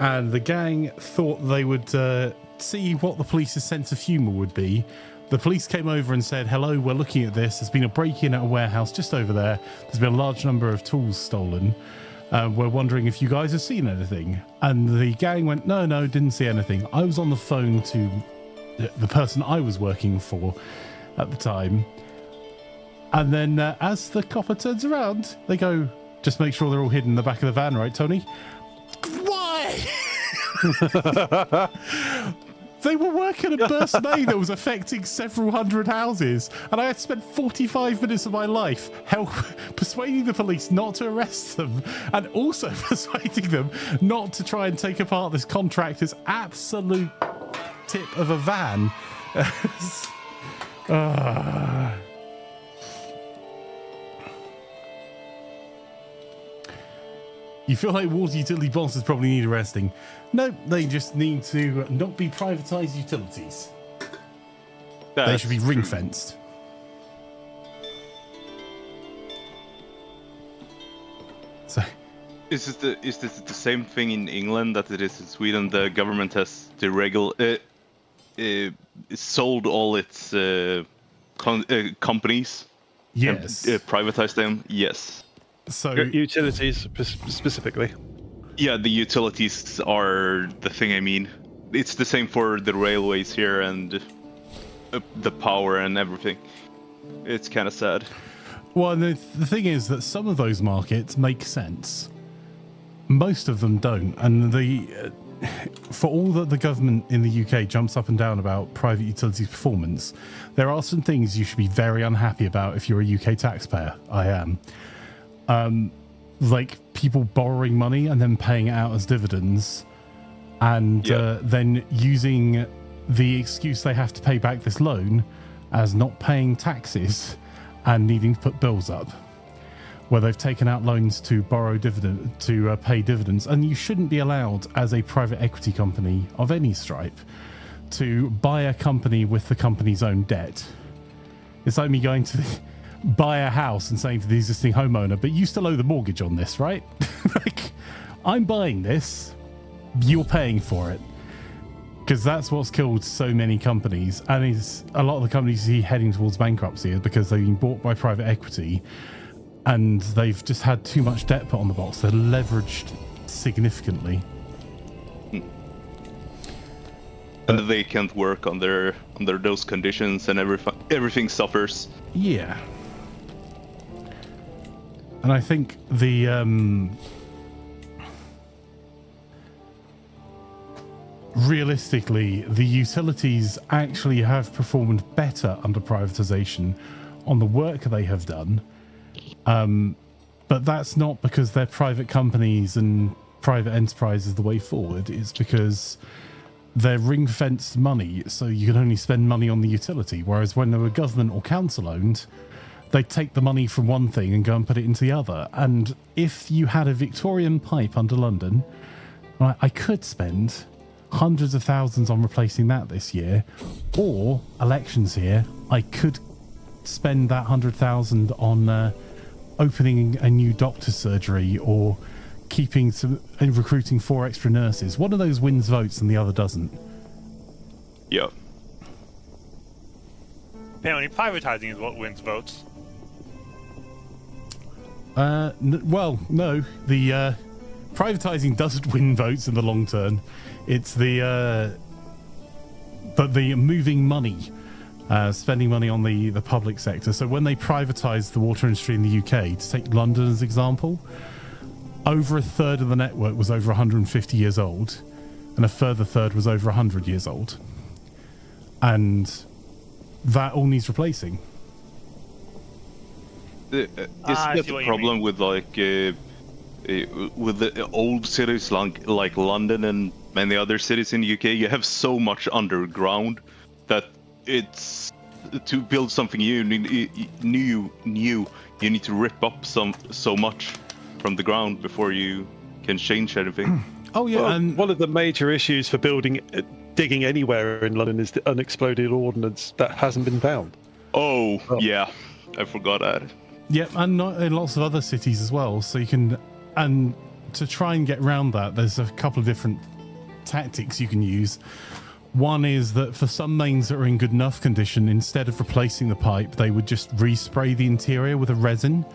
and the gang thought they would see what the police's sense of humour would be. The police came over and said, hello, we're looking at this. There's been a break-in at a warehouse just over there. There's been a large number of tools stolen. We're wondering if you guys have seen anything. And the gang went, no, didn't see anything. I was on the phone to the person I was working for at the time. And then as the copper turns around, they go, just make sure they're all hidden in the back of the van, right, Tony? Why? They were working a burst May that was affecting several hundred houses, and I had spent 45 minutes of my life persuading the police not to arrest them, and also persuading them not to try and take apart this contractor's absolute tip of a van. You feel like water utility bosses probably need arresting. No, they just need to not be privatised utilities. They should be ring-fenced. So, is this the same thing in England that it is in Sweden? The government has sold all its companies. Yes. And privatized them. Yes. So utilities specifically. Yeah, the utilities are the thing. I mean, it's the same for the railways here and the power and everything. It's kind of sad. Well, the thing is that some of those markets make sense. Most of them don't. And for all that the government in the UK jumps up and down about private utilities performance, there are some things you should be very unhappy about if you're a UK taxpayer. I am. Like people borrowing money and then paying it out as dividends, and then using the excuse they have to pay back this loan as not paying taxes and needing to put bills up. where they've taken out loans to borrow dividend to pay dividends, and you shouldn't be allowed as a private equity company of any stripe to buy a company with the company's own debt. It's like me going to buy a house and saying to the existing homeowner, but you still owe the mortgage on this, right? Like, I'm buying this, you're paying for it. Because that's what's killed so many companies, and is a lot of the companies you see heading towards bankruptcy is because they've been bought by private equity and they've just had too much debt put on the box. They're leveraged significantly. And they can't work under those conditions, and everything suffers. Yeah. And I think the realistically, the utilities actually have performed better under privatization on the work they have done. But that's not because they're private companies and private enterprise is the way forward. It's because they're ring-fenced money, so you can only spend money on the utility. Whereas when they were government or council-owned, they'd take the money from one thing and go and put it into the other. And if you had a Victorian pipe under London, right, I could spend hundreds of thousands on replacing that this year, or elections here, I could spend that 100,000 on opening a new doctor's surgery or keeping some and recruiting 4 extra nurses. One of those wins votes and the other doesn't. Yeah. Apparently, privatizing is what wins votes. Well, no. The privatizing doesn't win votes in the long term. It's the moving money, spending money on the public sector. So when they privatized the water industry in the UK, to take London as example, over a third of the network was over 150 years old, and a further third was over 100 years old. And that all needs replacing. Isn't that the problem with with the old cities like London and many other cities in the UK? You have so much underground that it's to build something new. You need to rip up so much from the ground before you can change anything. Oh yeah, Well, and one of the major issues for digging anywhere in London is the unexploded ordnance that hasn't been found. Oh yeah, I forgot that. yeah, and in lots of other cities as well. So you can, and to try and get around that, there's a couple of different tactics you can use. One is that for some mains that are in good enough condition, instead of replacing the pipe, they would just respray the interior with a resin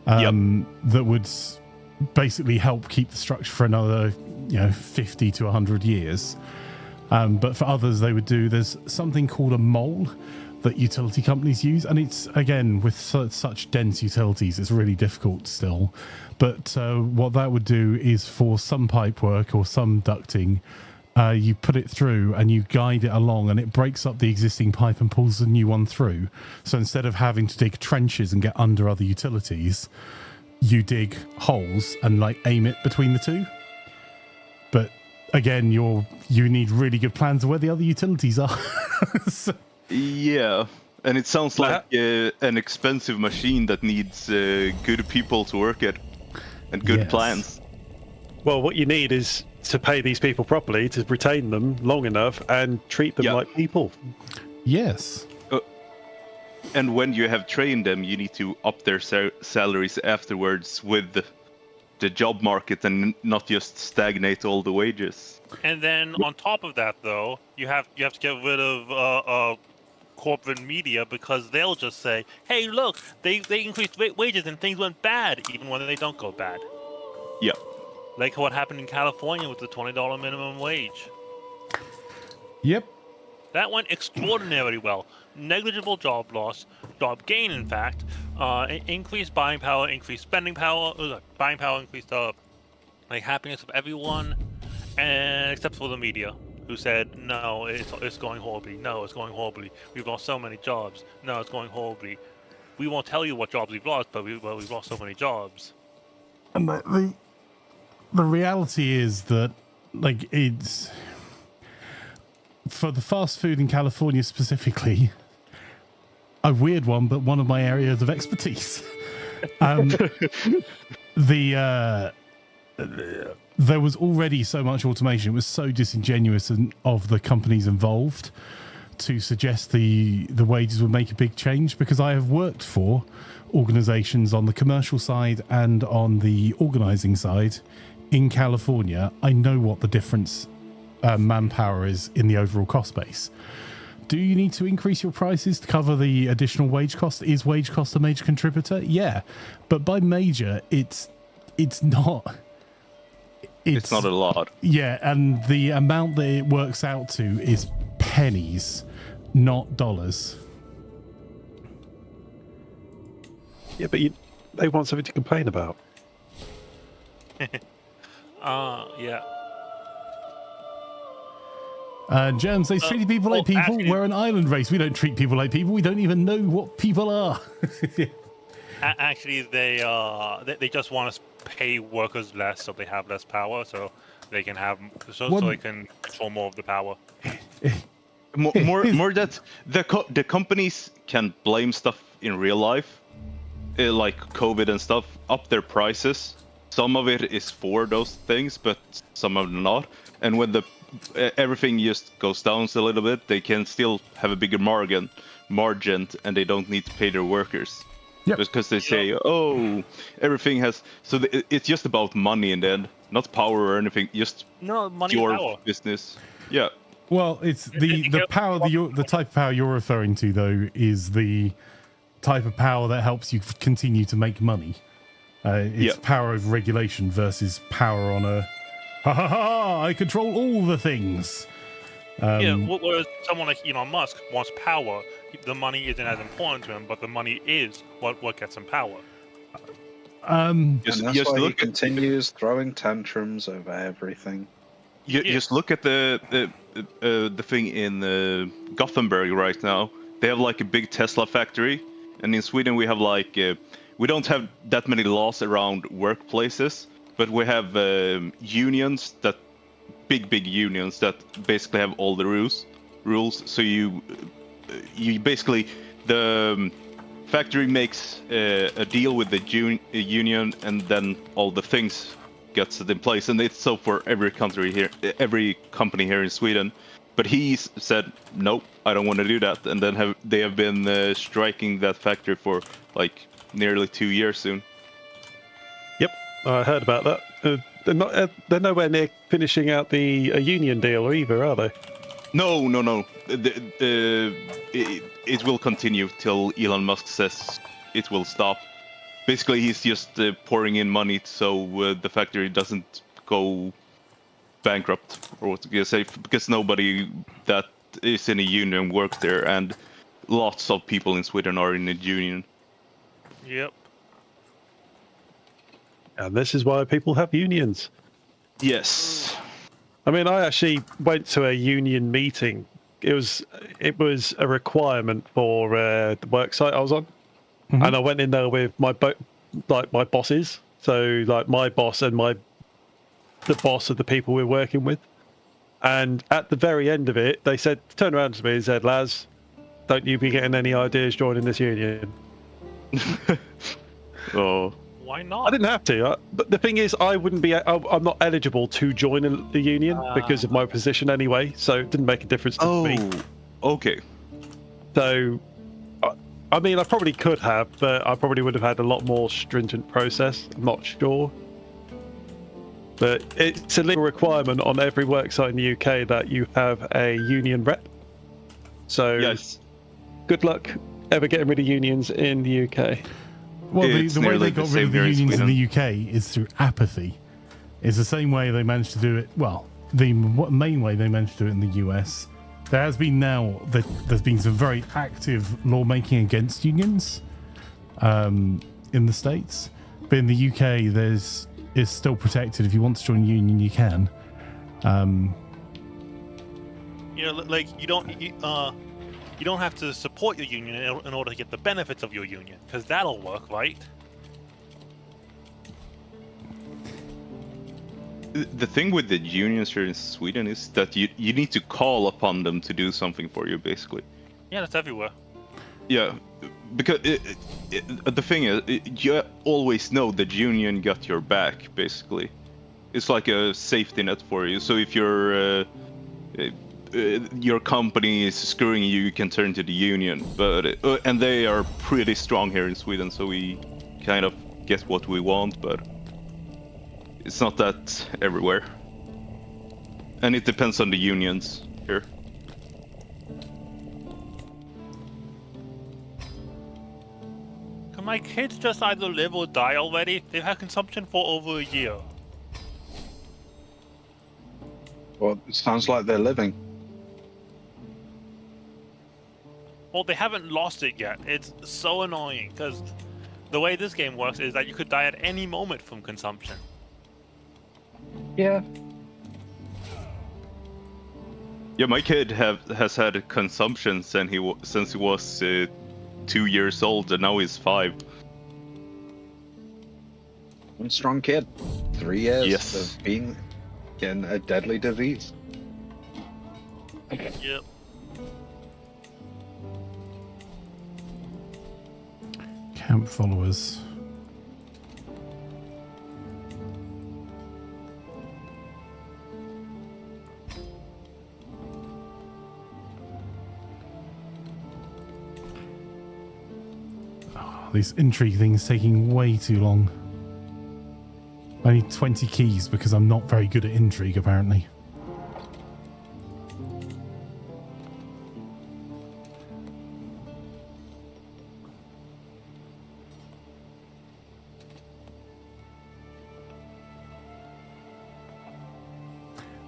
that would basically help keep the structure for another 50 to 100 years. But for others, they would do, there's something called a mole that utility companies use, and it's, again, with such dense utilities, it's really difficult still. But what that would do is, for some pipe work or some ducting, you put it through and you guide it along, and it breaks up the existing pipe and pulls the new one through. So instead of having to dig trenches and get under other utilities, you dig holes and aim it between the two. But again, you need really good plans of where the other utilities are. So, yeah, and it sounds like an expensive machine that needs good people to work at and good plans. Well, what you need is to pay these people properly, to retain them long enough and treat them like people. yes. And when you have trained them, you need to up their salaries afterwards with the job market and not just stagnate all the wages. And then on top of that, though, you have to get rid of corporate media, because they'll just say, "Hey, look, they increased wages and things went bad," even when they don't go bad. Yeah. Like what happened in California with the $20 minimum wage. Yep. That went extraordinarily well. Negligible job loss, job gain, in fact. Increased buying power, increased spending power, buying power, increased happiness of everyone, and except for the media, who said, "No, it's going horribly. No, it's going horribly. We've lost so many jobs. No, it's going horribly. We won't tell you what jobs we've lost, but we've lost so many jobs." And the reality is that, it's for the fast food in California specifically, a weird one, but one of my areas of expertise. There was already so much automation. It was so disingenuous of the companies involved to suggest the wages would make a big change, because I have worked for organizations on the commercial side and on the organizing side in California. I know what the difference manpower is in the overall cost base. Do you need to increase your prices to cover the additional wage cost? Is wage cost a major contributor? Yeah, but by major, it's not. It's not a lot. Yeah, and the amount that it works out to is pennies, not dollars. Yeah, but they want something to complain about. Yeah. Germs, they treat people like people. Actually, We're an island race. We don't treat people like people. We don't even know what people are. Actually, they just want to pay workers less, so they have less power, so they can have so they can control more of the power. More that the companies can blame stuff in real life, like COVID and stuff, up their prices. Some of it is for those things, but some of them not. And when everything just goes down a little bit, they can still have a bigger margin, and they don't need to pay their workers. Yep. Because they say, oh, everything has. So it's just about money in the end, not power or anything. Just money, your power. Business. Yeah. Well, it's the power the type of power you're referring to, though, is the type of power that helps you continue to make money. It's power over regulation versus power on a I control all the things. Whereas someone like Elon Musk wants power, the money isn't as important to him, but the money is what gets him power. And that's why he continues throwing tantrums over everything. Just look at the thing in Gothenburg right now. They have like a big Tesla factory, and in Sweden we have like we don't have that many laws around workplaces, but we have unions that. Big unions that basically have all the rules. So you basically the factory makes a deal with the union, and then all the things gets it in place. And it's so for every company here in Sweden. But he said, nope, I don't want to do that. And then they have been striking that factory for like nearly 2 years soon. Yep, I heard about that. They're nowhere near finishing out the union deal either, are they? No. It will continue till Elon Musk says it will stop. Basically, he's just pouring in money so the factory doesn't go bankrupt, or what you say, because nobody that is in a union works there, and lots of people in Sweden are in a union. Yep. And this is why people have unions. Yes. I mean, I actually went to a union meeting. It was a requirement for the work site I was on, and I went in there with my bosses. So like my boss and the boss of the people we're working with. And at the very end of it, they turned around to me and said, "Laz, don't you be getting any ideas joining this union?" Oh. Why not? I didn't have to, but the thing is, I'm not eligible to join the union because of my position anyway, so it didn't make a difference to me. Oh, okay. So, I mean, I probably could have, but I probably would have had a lot more stringent process. I'm not sure. But it's a legal requirement on every worksite in the UK that you have a union rep. So, yes. Good luck ever getting rid of unions in the UK. Well, the way they got rid of the unions in the UK is through apathy. It's the same way they managed to do it. Well, the main way they managed to do it in the US. There has been there's been some very active lawmaking against unions in the States, but in the UK, it's still protected. If you want to join a union, you can. Like you don't have to support your union in order to get the benefits of your union, because that'll work, right? The thing with the unions here in Sweden is that you need to call upon them to do something for you, basically. Yeah, that's everywhere. Yeah, because the thing is, you always know that Union got your back. Basically, it's like a safety net for you. So if your company is screwing you, you can turn to the Union. But and they are pretty strong here in Sweden, so we kind of get what we want. But it's not that everywhere, and it depends on the unions here. Can my kids just either live or die already? They've had consumption for over a year. Well, it sounds like they're living. Well, they haven't lost it yet. It's so annoying, because the way this game works is that you could die at any moment from consumption. Yeah. Yeah, my kid has had consumption since he was 2 years old, and now he's 5. One strong kid. 3 years Yes. of being in a deadly disease. Yep. Camp followers. Oh, these intrigue things taking way too long. I need 20 keys because I'm not very good at intrigue, apparently.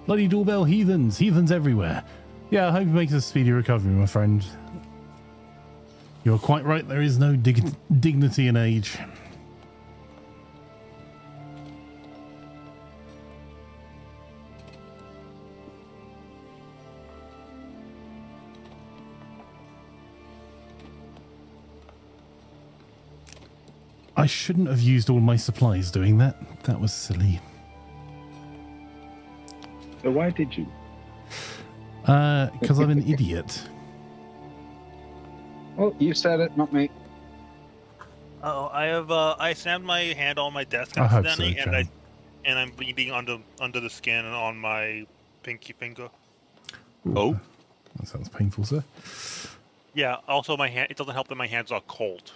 Bloody doorbell heathens! Heathens everywhere! Yeah, I hope you make a speedy recovery, my friend. You're quite right, there is no dignity in age. I shouldn't have used all my supplies doing that. That was silly. So why did you? Because I'm an idiot. Well, you said it, not me. Oh, I slammed my hand on my desk I hope so, accidentally, John. and I'm bleeding under the skin and on my pinky finger. Ooh, Oh. That sounds painful, sir. Yeah. Also, my hand. It doesn't help that my hands are cold.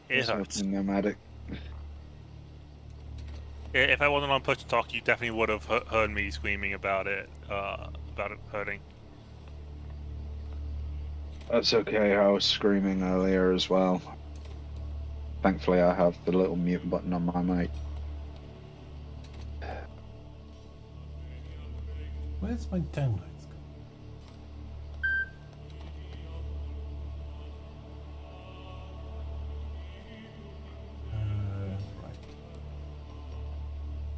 It hurts. Nomadic. If I wasn't on push to talk, you definitely would have heard me screaming about it hurting. That's okay, I was screaming earlier as well. Thankfully I have the little mute button on my mic. Where's my downloads? Right.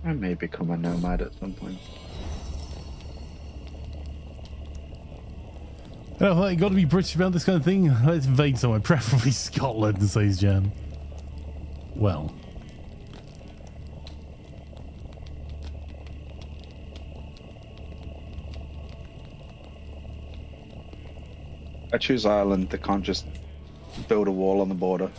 I may become a nomad at some point. Oh, you got to be British about this kind of thing. Let's invade somewhere, preferably Scotland, says Jan. Well. I choose Ireland, they can't just build a wall on the border.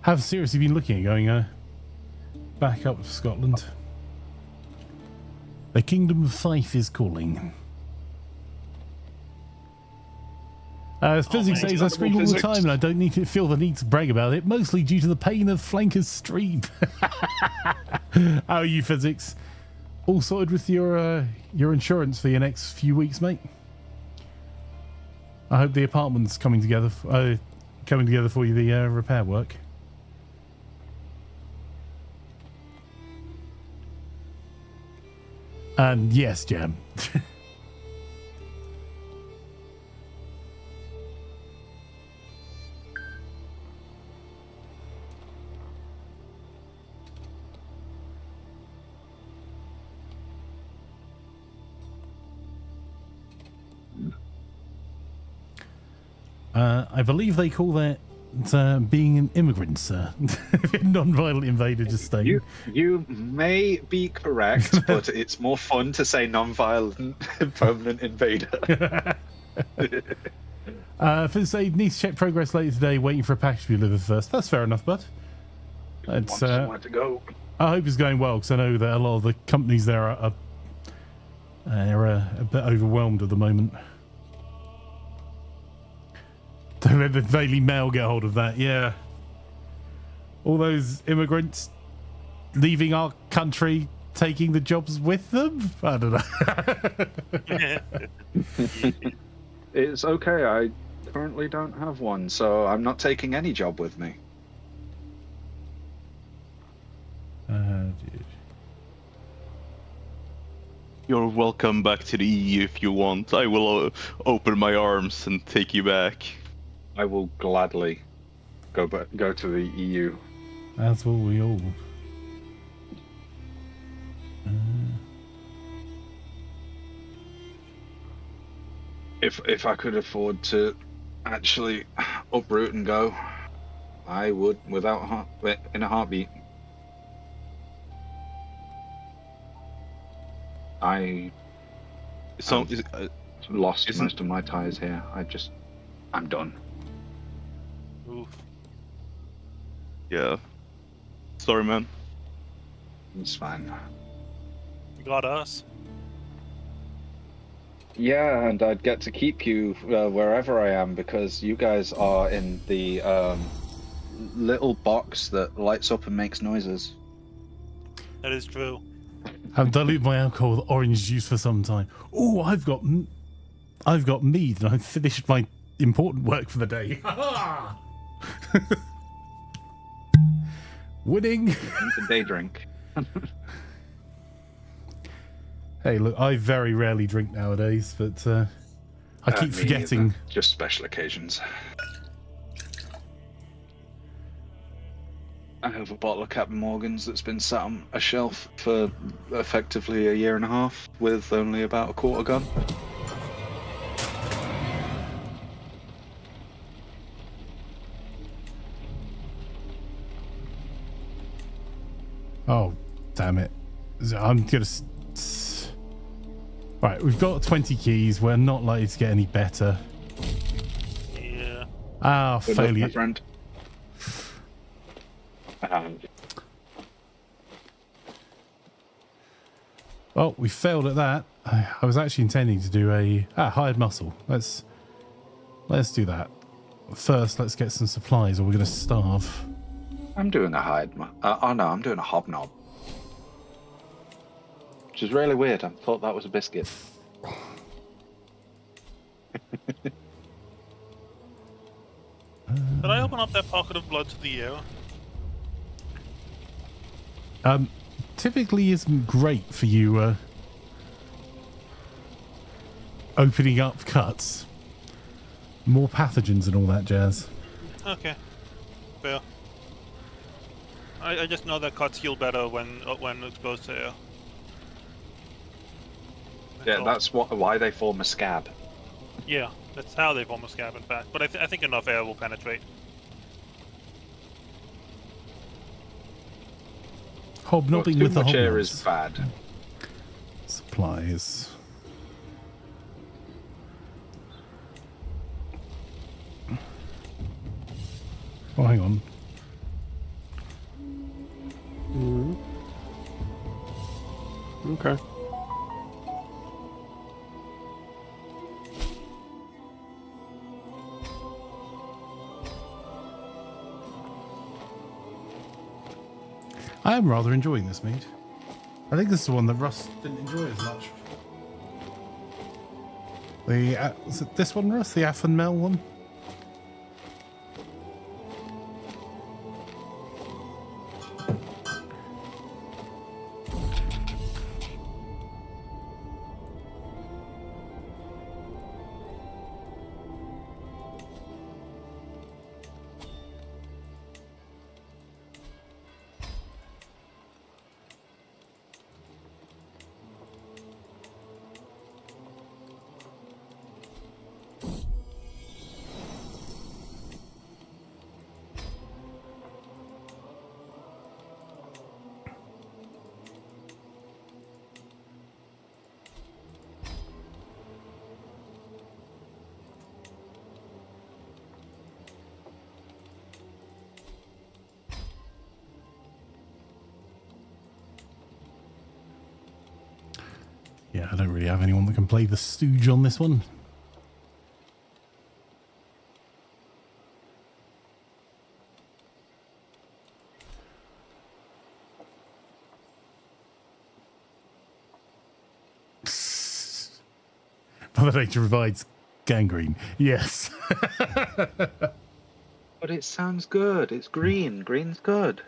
Have seriously been looking at going back up to Scotland. The Kingdom of Fife is calling. Physics says I scream all the time and I don't need to feel the need to brag about it, mostly due to the pain of Flanker's stream. How are you, Physics? All sorted with your insurance for your next few weeks, mate? I hope the apartment's coming together for you, the repair work. And yes, Jam. I believe they call that being an immigrant, sir? Non-violent invader, just staying. You may be correct, but it's more fun to say non-violent permanent invader. For say, needs to check progress later today, waiting for a package to be delivered first. That's fair enough, bud. Want somewhere to go. I hope it's going well, because I know that a lot of the companies there are a bit overwhelmed at the moment. Don't let the Daily Mail get hold of that, yeah. All those immigrants leaving our country, taking the jobs with them? I don't know. It's okay, I currently don't have one, so I'm not taking any job with me. Dude. You're welcome back to the EU if you want. I will open my arms and take you back. I will gladly go to the EU. As will we all. If I could afford to actually uproot and go, I would in a heartbeat. I lost most of my ties here. I'm done. Oof. Yeah. Sorry, man. It's fine. You got us. Yeah, and I'd get to keep you wherever I am because you guys are in the little box that lights up and makes noises. That is true. I've diluted my alcohol with orange juice for some time. Oh, I've got mead, and I've finished my important work for the day. Winning. It's a day drink. Hey, look, I very rarely drink nowadays, but I keep forgetting. Either. Just special occasions. I have a bottle of Captain Morgan's that's been sat on a shelf for effectively a year and a half with only about a quarter gone. Oh, damn it. I'm gonna... Right, we've got 20 keys. We're not likely to get any better. Yeah. Ah, Good luck, failure. my friend. Well, we failed at that. I was actually intending to do a hired muscle. Let's do that. First, let's get some supplies, or we're going to starve. I'm doing a hide. Oh no, I'm doing a hobnob. Which is really weird. I thought that was a biscuit. Did I open up that pocket of blood to the air? Typically isn't great for you opening up cuts. More pathogens and all that jazz. Okay. Fair. I just know that cuts heal better when exposed to air. Yeah, that's why they form a scab. Yeah, that's how they form a scab, in fact. But I think enough air will penetrate. Hobnobbing Too with the much air hobnobs. is bad. Supplies. Oh, hang on. Okay. I am rather enjoying this mead. I think this is the one that Russ didn't enjoy as much. Was it this one, Russ? The Affenmel one? Yeah, I don't really have anyone that can play the stooge on this one. Mother Nature provides gangrene. Yes. But it sounds good. It's green. Green's good.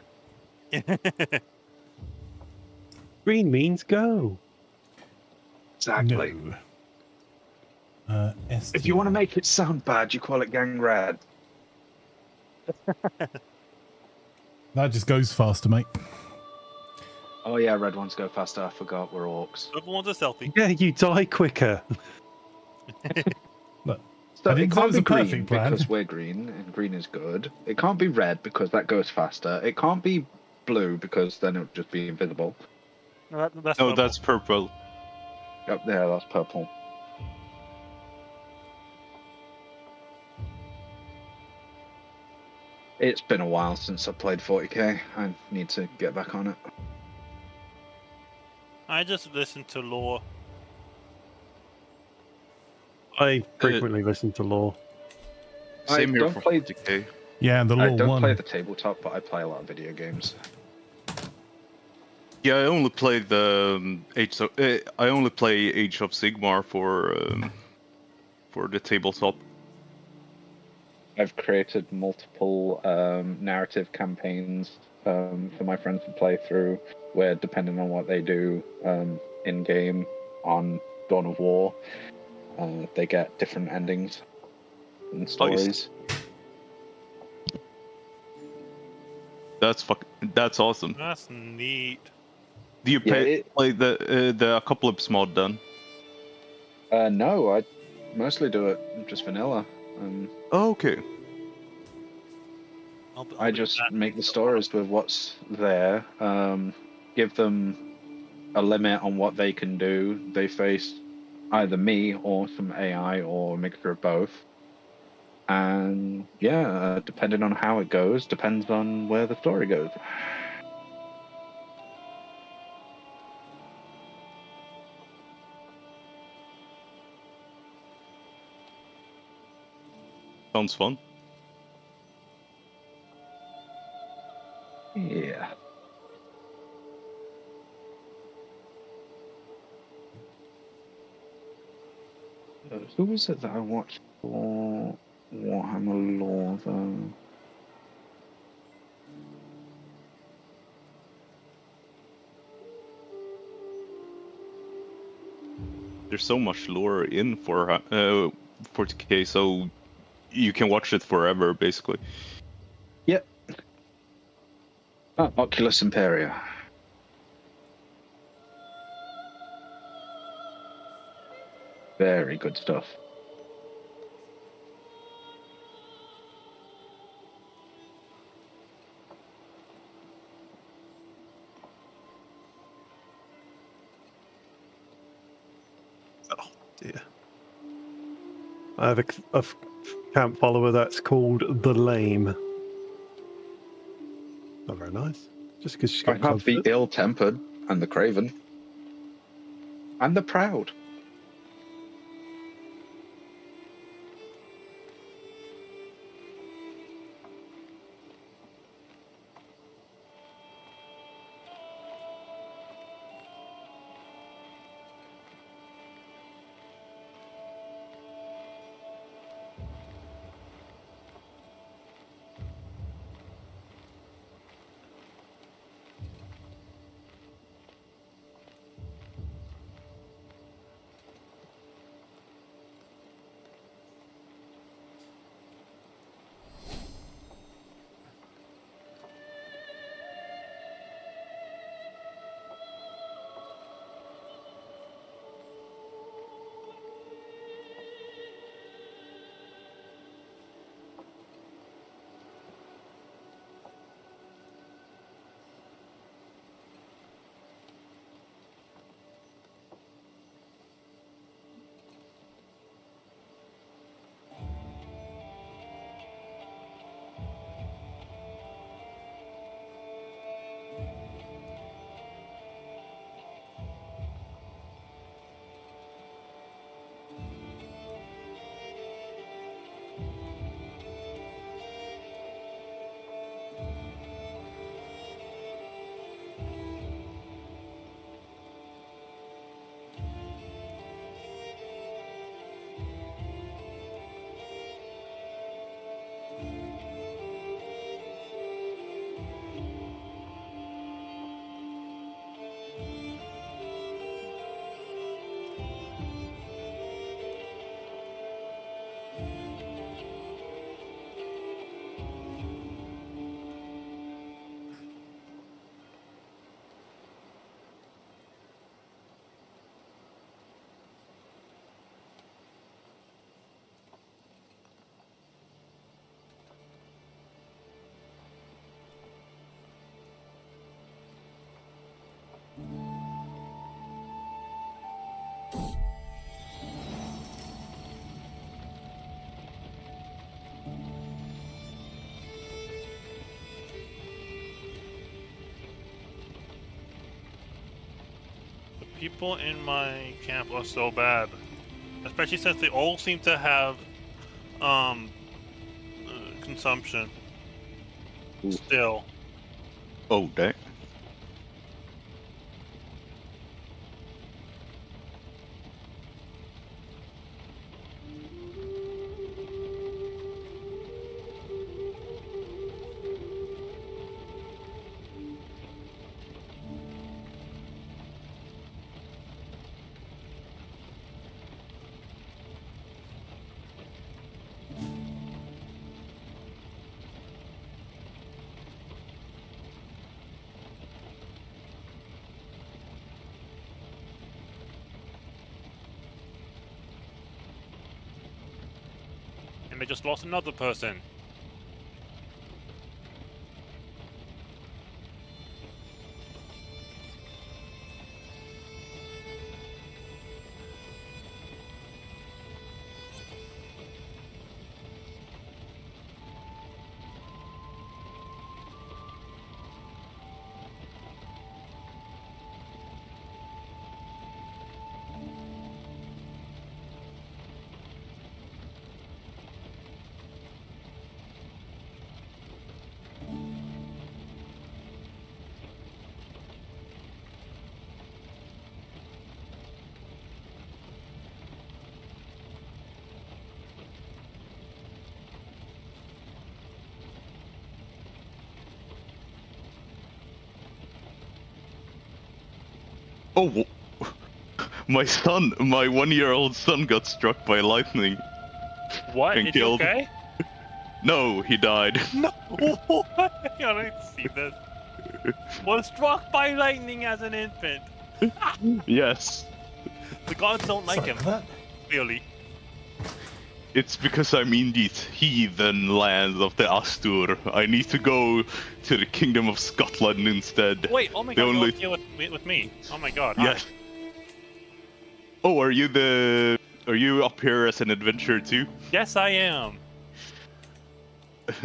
Green means go. Exactly. No. If you want to make it sound bad, you call it gang red. That just goes faster, mate. Oh yeah, red ones go faster. I forgot we're orcs. Everyone's a selfie. Yeah, you die quicker. Look, So I it didn't say it can't was be a perfect green plan. because we're green and green is good. It can't be red because that goes faster. It can't be blue because then it would just be invisible. No, that's No, purple. that's purple. Up there, that's purple. It's been a while since I played 40k. I need to get back on it. I just listen to lore. I frequently listen to lore. Same here don't for play- 40k. Yeah, and the I law don't one. play the tabletop, but I play a lot of video games. Yeah, I only play the I only play Age of Sigmar for the tabletop. I've created multiple narrative campaigns for my friends to play through, where depending on what they do in game on Dawn of War, they get different endings and stories. That's awesome. That's neat. Do you play the Apocalypse mod then? No, I mostly do it just vanilla. Oh, okay. I just make the stories with what's there, give them a limit on what they can do. They face either me or some AI or a mixture of both. And yeah, depending on how it goes, depends on where the story goes. Sounds fun. Yeah. Who was it that I watched for Warhammer Lore though? There's so much lore in for 40k, so you can watch it forever, basically. Yep. Oh, Oculus Imperia. Very good stuff. Oh dear. I have a camp follower that's called the Lame. Not very nice. Just because she's I got have the club foot. ill-tempered and the craven. And the proud. people in my camp are so bad, especially since they all seem to have consumption. Still. Oh, dang. And they just lost another person. Oh, my 1-year-old son got struck by lightning. What? And Is he killed. okay? No, he died. No! I didn't see this. Was struck by lightning as an infant. Yes. The gods don't like Sorry him, for that. clearly. It's because I'm in these heathen lands of the Astur. I need to go to the Kingdom of Scotland instead. Wait, oh my The god, only- you're here with me. Oh my god. hi. Yes. Oh, are you up here as an adventurer too? Yes, I am.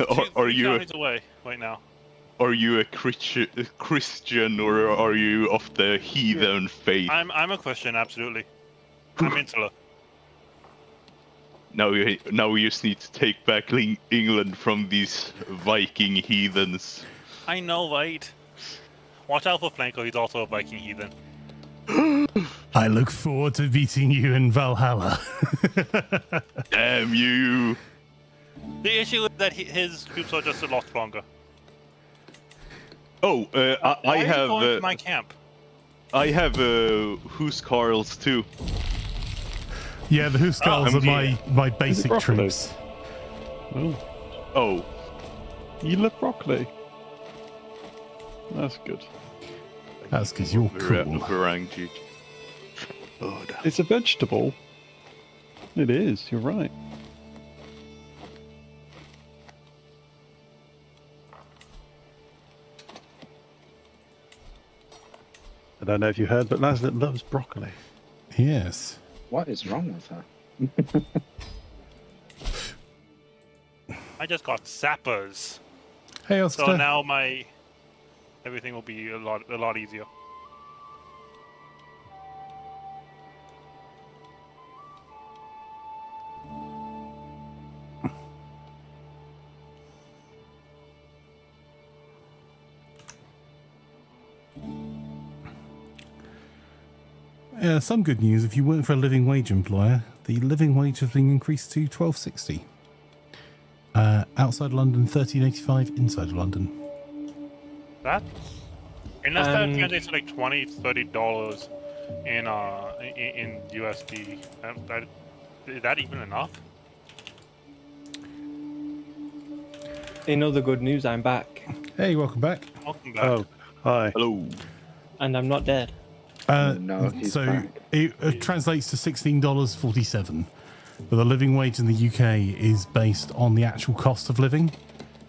Are 3 you counties away right now. are you a Christian or are you of the heathen faith? I'm a Christian, absolutely. I'm insular. Now we just need to take back England from these Viking heathens. I know, right? Watch out for Flanker, he's also a Viking heathen. I look forward to beating you in Valhalla. Damn you! The issue is that his troops are just a lot stronger. Oh, Why I are you have going to my camp? Huskarls too. Yeah, the Huskarls I'm are my basic broccoli? troops. Oh, Oh, you love broccoli. That's good. That's because you're cool. Varangi. Oh, damn. It's a vegetable. It is. You're right. I don't know if you heard, but Lazlet loves broccoli. Yes. What is wrong with her? I just got sappers. Hey, Oscar. So now everything will be a lot easier. Some good news. If you work for a living wage employer, the living wage has been increased to $12.60. Outside London, $13.85. Inside London. That's unless that translates to like $20-$30 in USD. Is that even enough? In other good news, I'm back. Hey, welcome back. Welcome back. Oh, hi. Hello. And I'm not dead. No, he's so back. it translates to $16.47. But the living wage in the UK is based on the actual cost of living.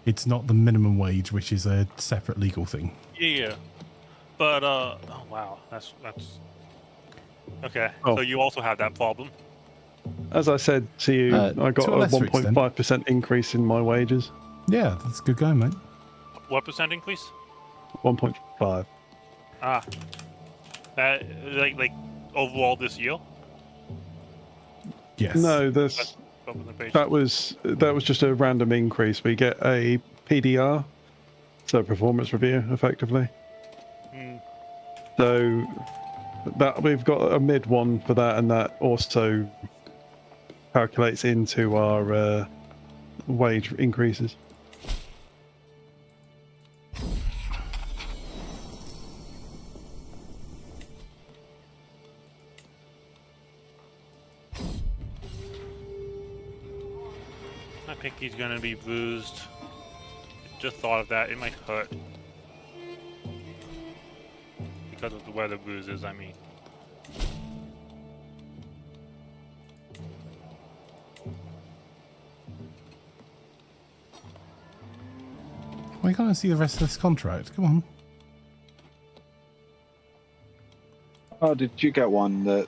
It's not the minimum wage, which is a separate legal thing. Yeah. But oh wow, that's okay. Oh. So you also have that problem. As I said to you, I got to a a lesser extent. 1.5% increase in my wages. Yeah, that's good going, mate. What percent increase? 1.5. Ah. Like overall this year? Yes. No, That's up on the page. that was just a random increase. We get a PDR, so performance review, effectively. Hmm. So that we've got a mid one for that, and that also calculates into our wage increases. I think he's gonna be bruised. Just thought of that. It might hurt because of where the bruise is. I mean. Why can't I see the rest of this contract? Come on. Oh, did you get one that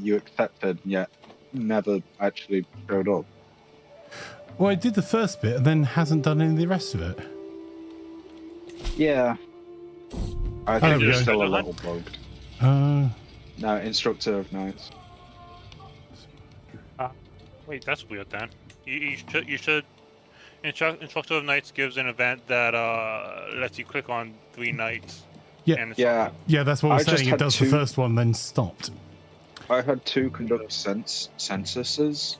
you accepted yet never actually showed up? Well, I did the first bit and then hasn't done any of the rest of it. Yeah. I there think we it's go. still a little bugged. No, Instructor of Knights. Wait, that's weird then. You should. Instructor of Knights gives an event that lets you click on 3 knights. Yeah. And it's Yeah, Yeah, that's what we're I just saying. It had does the 2. first one, then stopped. I had 2 conduct censuses,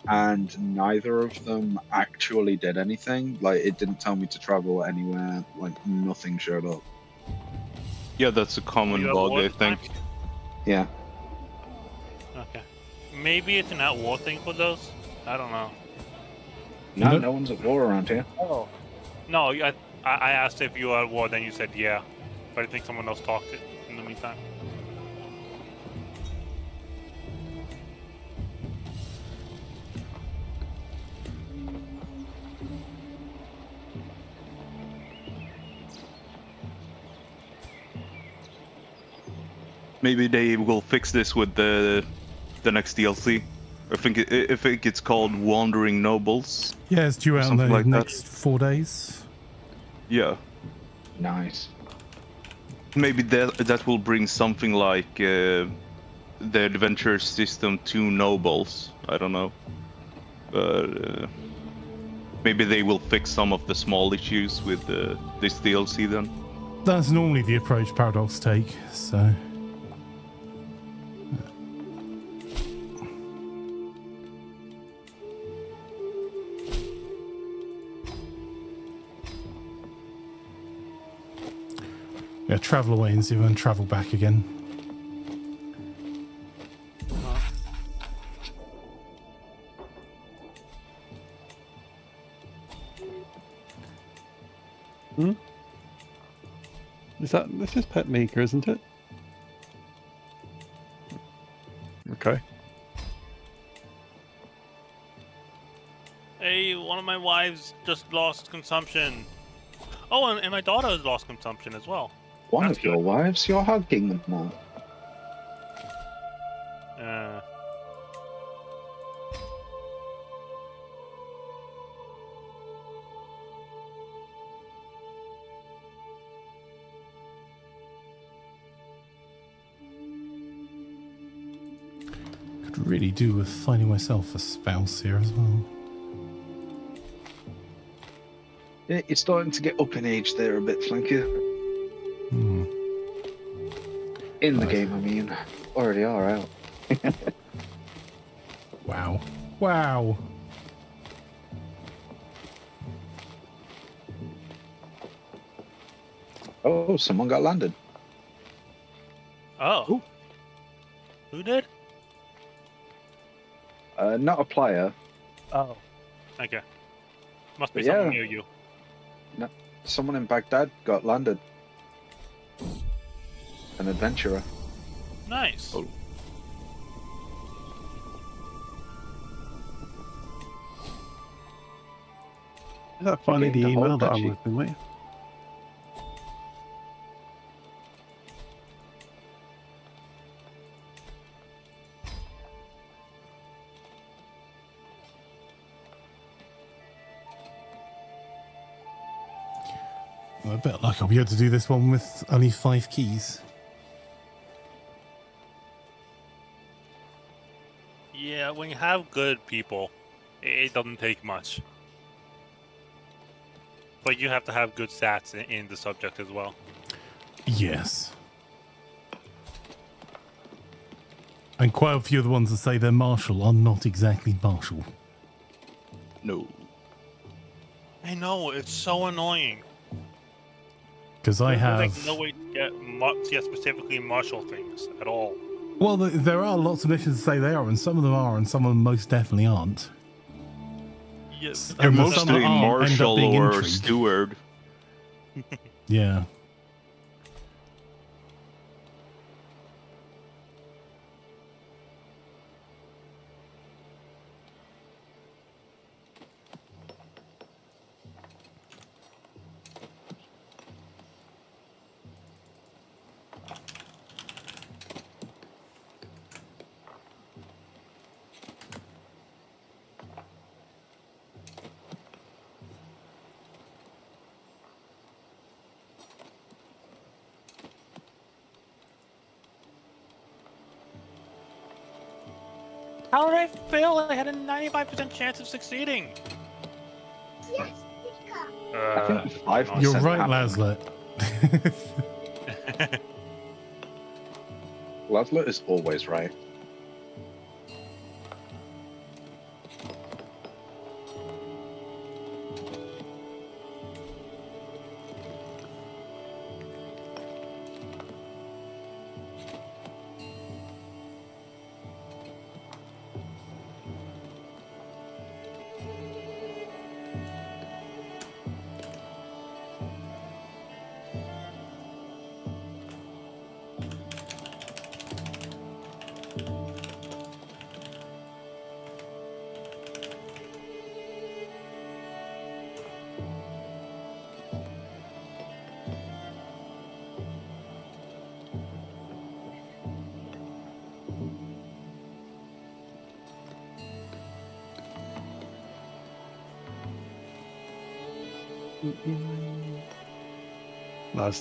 and neither of them actually did anything. Like, it didn't tell me to travel anywhere. Like, nothing showed up. Yeah, that's a common You bug, have I war think. time? Yeah. Okay. Maybe it's an at-war thing for those? I don't know. No, Nope. no one's at war around here. Oh. No, I asked if you were at war, then you said yeah. But I think someone else talked it in the meantime. Maybe they will fix this with the next DLC. I think it's called Wandering Nobles. Yeah, it's due out in the Something like that. next 4 days. Yeah, Nice. maybe that will bring something like the adventure system to nobles. I don't know, but maybe they will fix some of the small issues with this DLC then. That's normally the approach Paradox take, so... Yeah, travel away and see if we can travel back again. This is Pet Maker, isn't it? Okay. Hey, one of my wives just lost consumption. Oh, and my daughter has lost consumption as well. One That's of your good. wives? You're hugging them all. Could really do with finding myself a spouse here as well. Yeah, you're starting to get up in age there a bit, Flanker. Hmm. In the Nice. game, I mean. Already are out. Wow. Wow. Oh, someone got landed. Oh. Ooh. Who did? Not a player. Oh. Okay. Must be But yeah. something near you. Someone in Baghdad got landed. An adventurer. Nice. Oh. Is that finally Okay, the the email whole that I'm duchy. looking with? I bet like I'll be able to do this one with only 5 keys. when you have good people, it doesn't take much. But you have to have good stats in the subject as well. Yes. And quite a few of the ones that say they're martial are not exactly martial. No. I know, it's so annoying. Because I There's have... like no way to get specifically martial things at all. Well, there are lots of missions that say they are, and some of them are, and some of them most definitely aren't. Yes, And They're some that mostly aren't end up martial being or intrigue. steward. Yeah. How did I fail? I had a 95% chance of succeeding. I think 5%. You're right, happened. Laslet. Laslet is always right.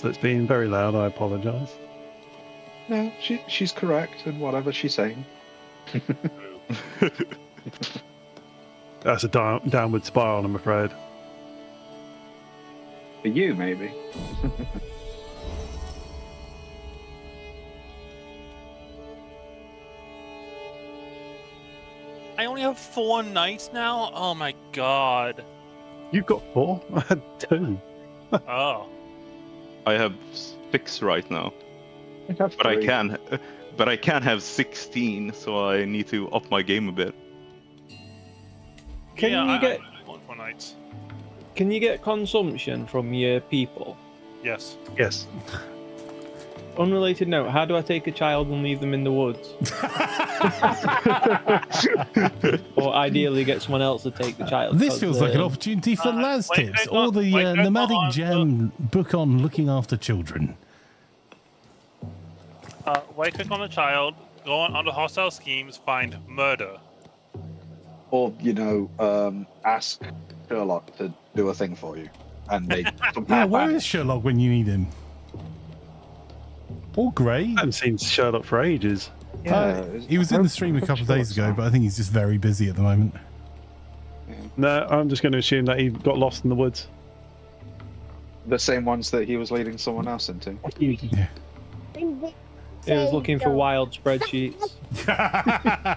That's being very loud. I apologise. No, she's correct in whatever she's saying. That's a downward spiral, I'm afraid. For you, maybe. I only have 4 knights now? Oh my god. You've got 4? I had 2. Oh. I have 6 right now, I have but I 3. can have 16, so I need to up my game a bit. Can Yeah, you get I want 4 knights. can you get consumption from your people? Yes. Yes. Unrelated note, how do I take a child and leave them in the woods? Or ideally get someone else to take the child. This 'cause, feels like an opportunity for Laz wait, tips, click or on- the wait, click nomadic on gem book on looking after children. Right click on the child, go on under hostile schemes, find murder. Or, ask Sherlock to do a thing for you. And they Yeah, where is Sherlock when you need him? Or Gray? I haven't seen Sherlock for ages. He was in the stream a couple of days ago, but I think he's just very busy at the moment. No, I'm just going to assume that he got lost in the woods. The same ones that he was leading someone else into. Yeah. He was looking for wild spreadsheets.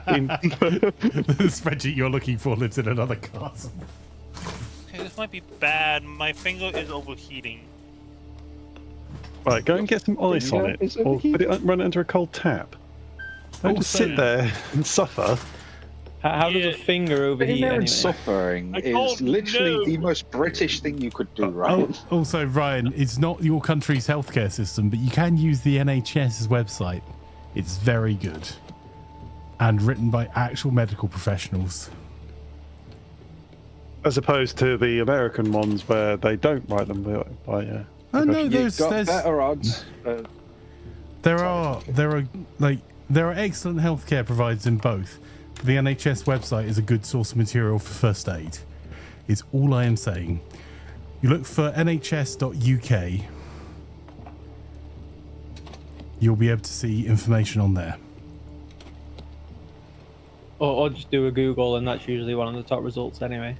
The spreadsheet you're looking for lives in another castle. Okay, this might be bad. My finger is overheating. Right, go and get some ice on it, Is or overheating. run it under a cold tap. Don't just Also- sit there and suffer. How does a finger Sitting overheat there anyway? and suffering I is don't literally know. the most British thing you could do, right? Oh, also, Ryan, it's not your country's healthcare system, but you can use the NHS's website. It's very good. And written by actual medical professionals. As opposed to the American ones where they don't write them by Oh no, You've there's got better odds. there are excellent healthcare providers in both. But the NHS website is a good source of material for first aid. Is all I am saying. You look for nhs.uk. You'll be able to see information on there. Or just do a Google, and that's usually one of the top results anyway.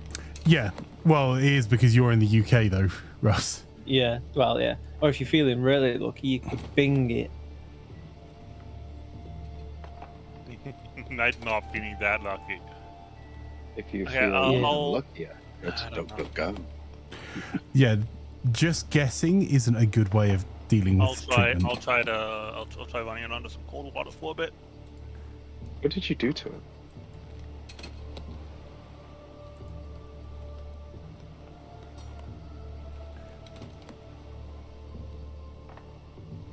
Yeah, well, it is because you're in the UK though, Russ. Yeah, well, yeah. Or if you're feeling really lucky, you could Bing it. I'm not feeling that lucky. If you Okay, feel I'll- luckier, go to I don't know. DuckDuckGo. Yeah, just guessing isn't a good way of dealing with treatment. I'll try running it under some cold water for a bit. What did you do to it?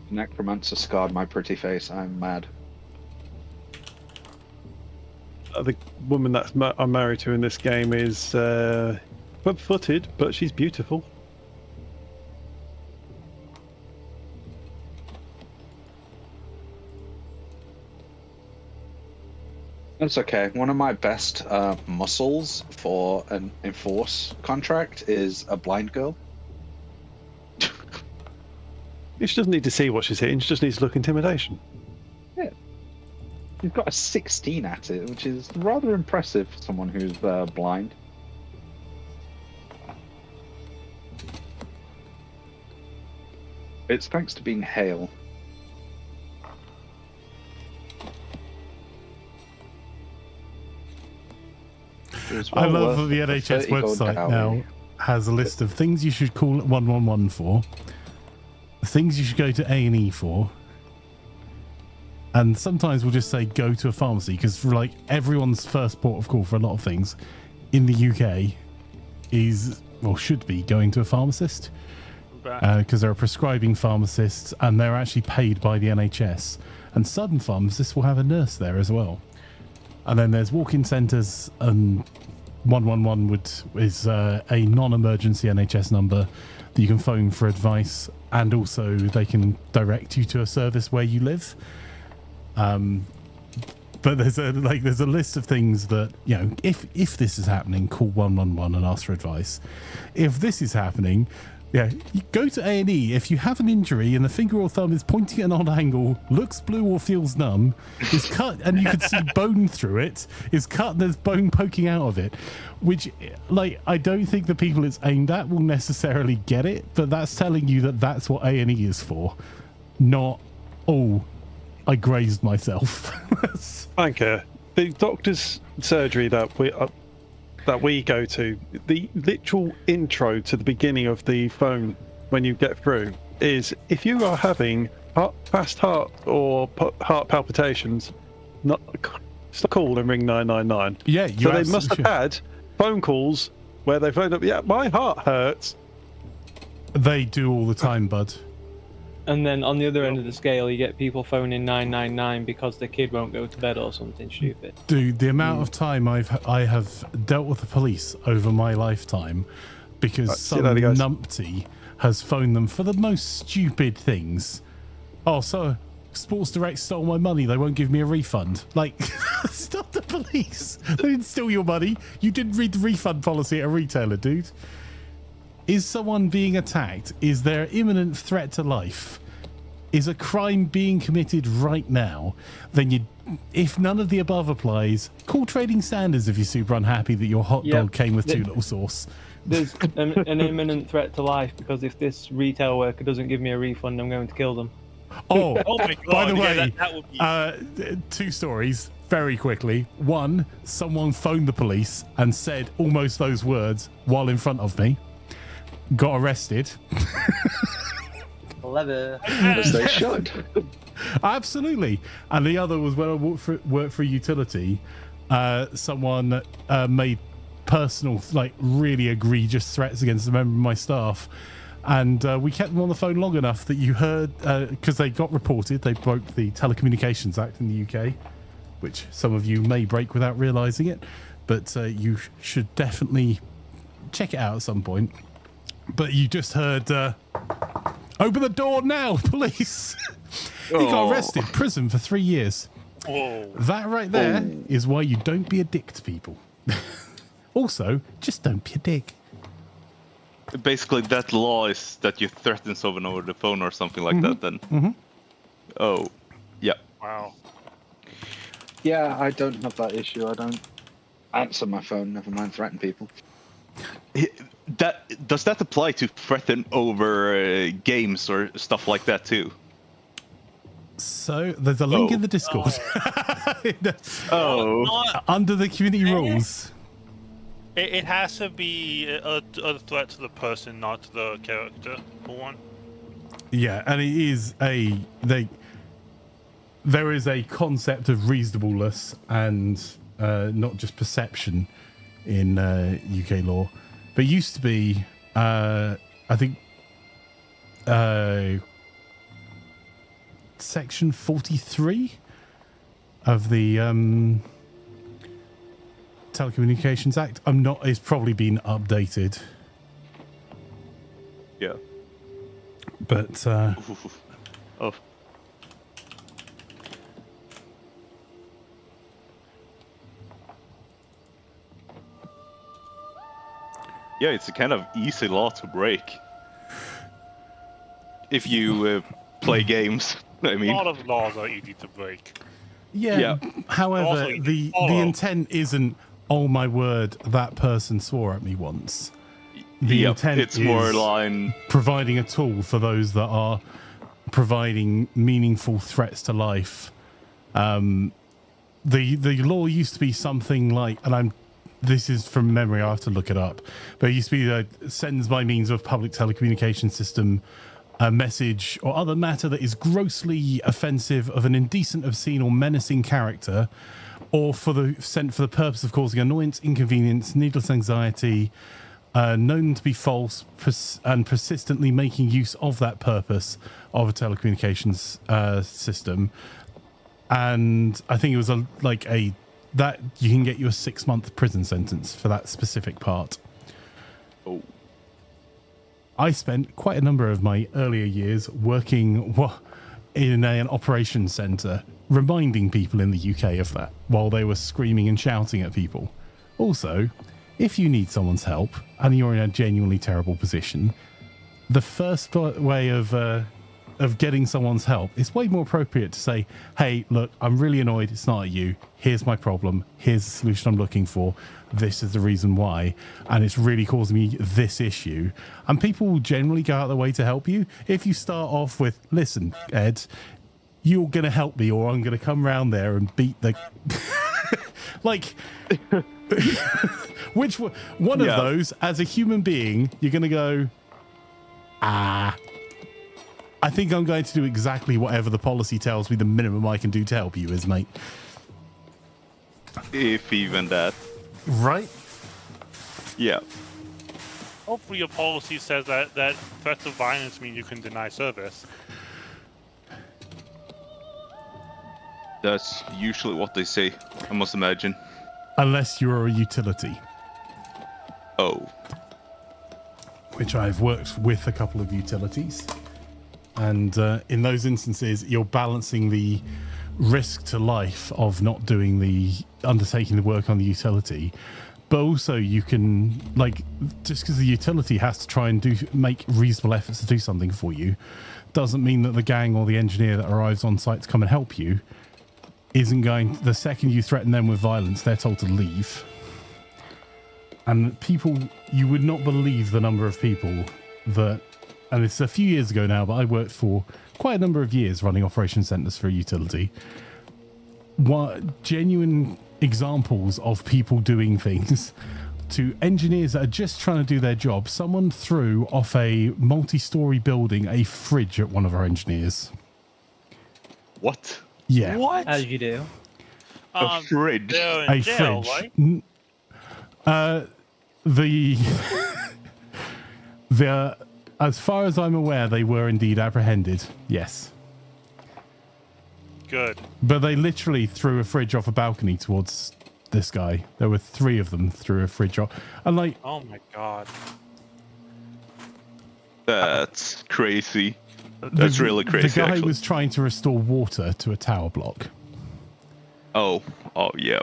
Necromancer scarred my pretty face. I'm mad. The woman that I'm married to in this game is club-footed, but she's beautiful. That's okay. One of my best muscles for an enforce contract is a blind girl. She doesn't need to see what she's hitting, she just needs to look intimidation. She's got a 16 at it, which is rather impressive for someone who's blind. It's thanks to being hale. I love that the NHS 30 gold website dowry. now has a list of things you should call 111 for, things you should go to A&E for, and sometimes we'll just say go to a pharmacy, because for like everyone's first port of call for a lot of things in the UK is, or should be, going to a pharmacist, because there are prescribing pharmacists and they're actually paid by the NHS, and some pharmacists will have a nurse there as well. And then there's walk-in centres, and 111 is a non-emergency NHS number that you can phone for advice, and also they can direct you to a service where you live. But there's a list of things that, you know, if this is happening, call 111 and ask for advice. If this is happening, yeah, you go to A&E. If you have an injury and the finger or thumb is pointing at an odd angle, looks blue or feels numb, is cut and you can see bone through it, is cut and there's bone poking out of it, which, like, I don't think the people it's aimed at will necessarily get it, but that's telling you that that's what A&E is for, not, oh, I grazed myself. Anchor, the doctor's surgery that we go to, the literal intro to the beginning of the phone when you get through is, if you are having fast heart or heart palpitations, stop call and ring 999. Yeah, so they must have had phone calls where they phoned up, yeah, my heart hurts. They do all the time, bud. And then on the other end of the scale, you get people phoning 999 because their kid won't go to bed or something stupid. Dude, the amount of time I have dealt with the police over my lifetime because some numpty has phoned them for the most stupid things. Oh, so Sports Direct stole my money. They won't give me a refund. Like, stop the police. They didn't steal your money. You didn't read the refund policy at a retailer, dude. Is someone being attacked? Is there imminent threat to life? Is a crime being committed right now? Then if none of the above applies, call Trading Standards if you're super unhappy that your hot dog came with too little sauce. There's an imminent threat to life, because if this retail worker doesn't give me a refund, I'm going to kill them. Oh, Oh my god! by the way, yeah, that would be... two stories very quickly. One, someone phoned the police and said almost those words while in front of me. Got arrested. Clever. As they should. Absolutely. And the other was when I worked for a utility, someone made personal, like, really egregious threats against a member of my staff. And we kept them on the phone long enough that you heard, because they got reported, they broke the Telecommunications Act in the UK, which some of you may break without realising it, but you should definitely check it out at some point. But you just heard, open the door now, police! He got arrested, prison for 3 years. Whoa. That right there is why you don't be a dick to people. Also, just don't be a dick. Basically, that law is that you threaten someone over the phone or something like that, then. Mm-hmm. Oh, yeah. Wow. Yeah, I don't have that issue. I don't answer my phone, never mind threaten people. Does that apply to threaten over games or stuff like that too? So there's a link in the Discord. Under the community rules. It has to be a threat to the person, not to the character, for one. Yeah, and it is there is a concept of reasonableness and not just perception in UK law. But it used to be, I think, Section 43 of the Telecommunications Act. It's probably been updated. Yeah. But oh. Yeah, it's a kind of easy law to break if you play games. I mean, a lot of laws are easy to break. yeah. However, the intent isn't, oh my word, that person swore at me once. The intent it's is more line providing a tool for those that are providing meaningful threats to life. The law used to be something like, and this is from memory, I have to look it up, but it used to be sends by means of public telecommunication system a message or other matter that is grossly offensive, of an indecent, obscene, or menacing character, or sent for the purpose of causing annoyance, inconvenience, needless anxiety, known to be false, and persistently making use of that purpose of a telecommunications system. And I think it was that you can get you a 6-month prison sentence for that specific part. Oh. I spent quite a number of my earlier years working in an operations centre, reminding people in the UK of that while they were screaming and shouting at people. Also, if you need someone's help and you're in a genuinely terrible position, the first way of getting someone's help, it's way more appropriate to say, hey, look, I'm really annoyed. It's not at you. Here's my problem. Here's the solution I'm looking for. This is the reason why. And it's really causing me this issue. And people will generally go out of their way to help you. If you start off with, listen, Ed, you're going to help me or I'm going to come round there and beat the... like... which one of those, as a human being, you're going to go, I think I'm going to do exactly whatever the policy tells me the minimum I can do to help you is, mate. If even that. Right? Yeah. Hopefully your policy says that threats of violence mean you can deny service. That's usually what they say, I must imagine. Unless you're a utility. Oh. Which I've worked with a couple of utilities. And in those instances, you're balancing the risk to life of not undertaking the work on the utility. But also you can, just because the utility has to try and make reasonable efforts to do something for you, doesn't mean that the gang or the engineer that arrives on site to come and help you isn't going, the second you threaten them with violence, they're told to leave. And people, you would not believe the number of people that, and it's a few years ago now, but I worked for quite a number of years running operation centers for a utility. What genuine examples of people doing things to engineers that are just trying to do their job. Someone threw off a multi-story building a fridge at one of our engineers. What? Yeah. What? As you do. A fridge? They're in jail, right? As far as I'm aware, they were indeed apprehended. Yes. Good. But they literally threw a fridge off a balcony towards this guy. There were 3 of them threw a fridge off. And oh my god. That's crazy. That's really crazy. The guy actually. was trying to restore water to a tower block. Oh, yeah.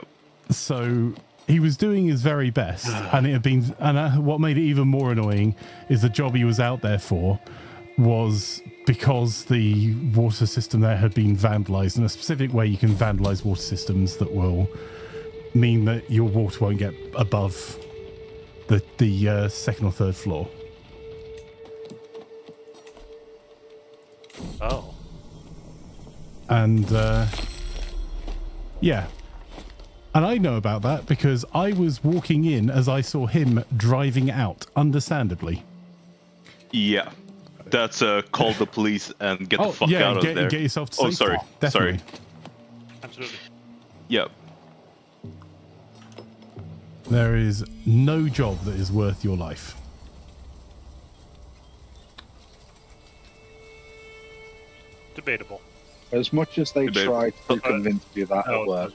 So he was doing his very best, and it had been. And what made it even more annoying is the job he was out there for was because the water system there had been vandalized in a specific way. You can vandalize water systems that will mean that your water won't get above the second or third floor. Oh. And yeah, and I know about that because I was walking in as I saw him driving out, understandably. Yeah, that's call the police and get the fuck out of there. Get yourself to safety. Sorry. Definitely. Sorry. Absolutely. Yeah. There is no job that is worth your life. Debatable. As much as they try to convince you that at work.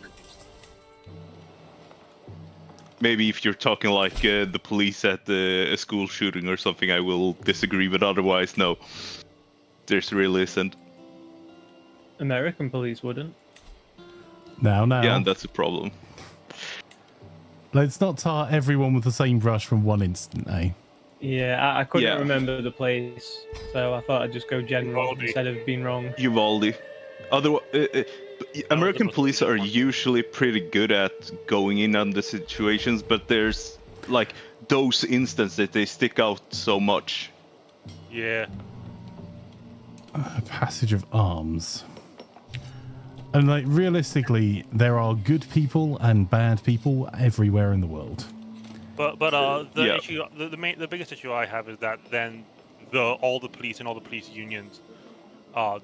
Maybe if you're talking like the police at a school shooting or something, I will disagree, but otherwise, no. There's really isn't. American police wouldn't. Now. Yeah, and that's a problem. Let's not tar everyone with the same brush from one instant, eh? Yeah, I couldn't remember the place, so I thought I'd just go general instead of being wrong. Uvalde. Otherwise, American police are usually pretty good at going in on the situations, but there's like those instances that they stick out so much. Yeah. A passage of arms. And like realistically, there are good people and bad people everywhere in the world. But the issue, the biggest issue I have is that then all the police and all the police unions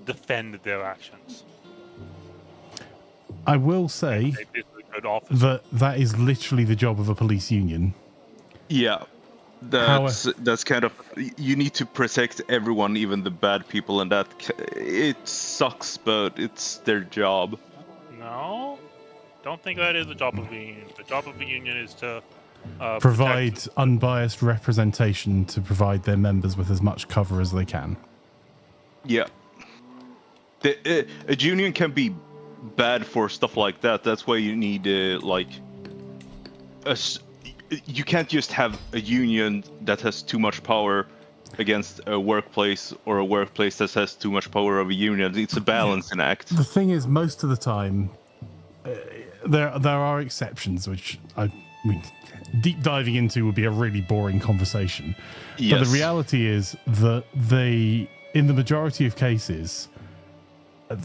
defend their actions. I will say that is literally the job of a police union. Yeah, that's kind of, you need to protect everyone, even the bad people, and that it sucks, but it's their job. No, don't think that is the job of the union. The job of the union is to provide unbiased representation to provide their members with as much cover as they can. Yeah, a union can be bad for stuff like that. That's why you need you can't just have a union that has too much power against a workplace, or a workplace that has too much power of a union. It's a balancing act. The thing is, most of the time, there are exceptions, which I mean, deep diving into would be a really boring conversation. Yes. But the reality is that in the majority of cases,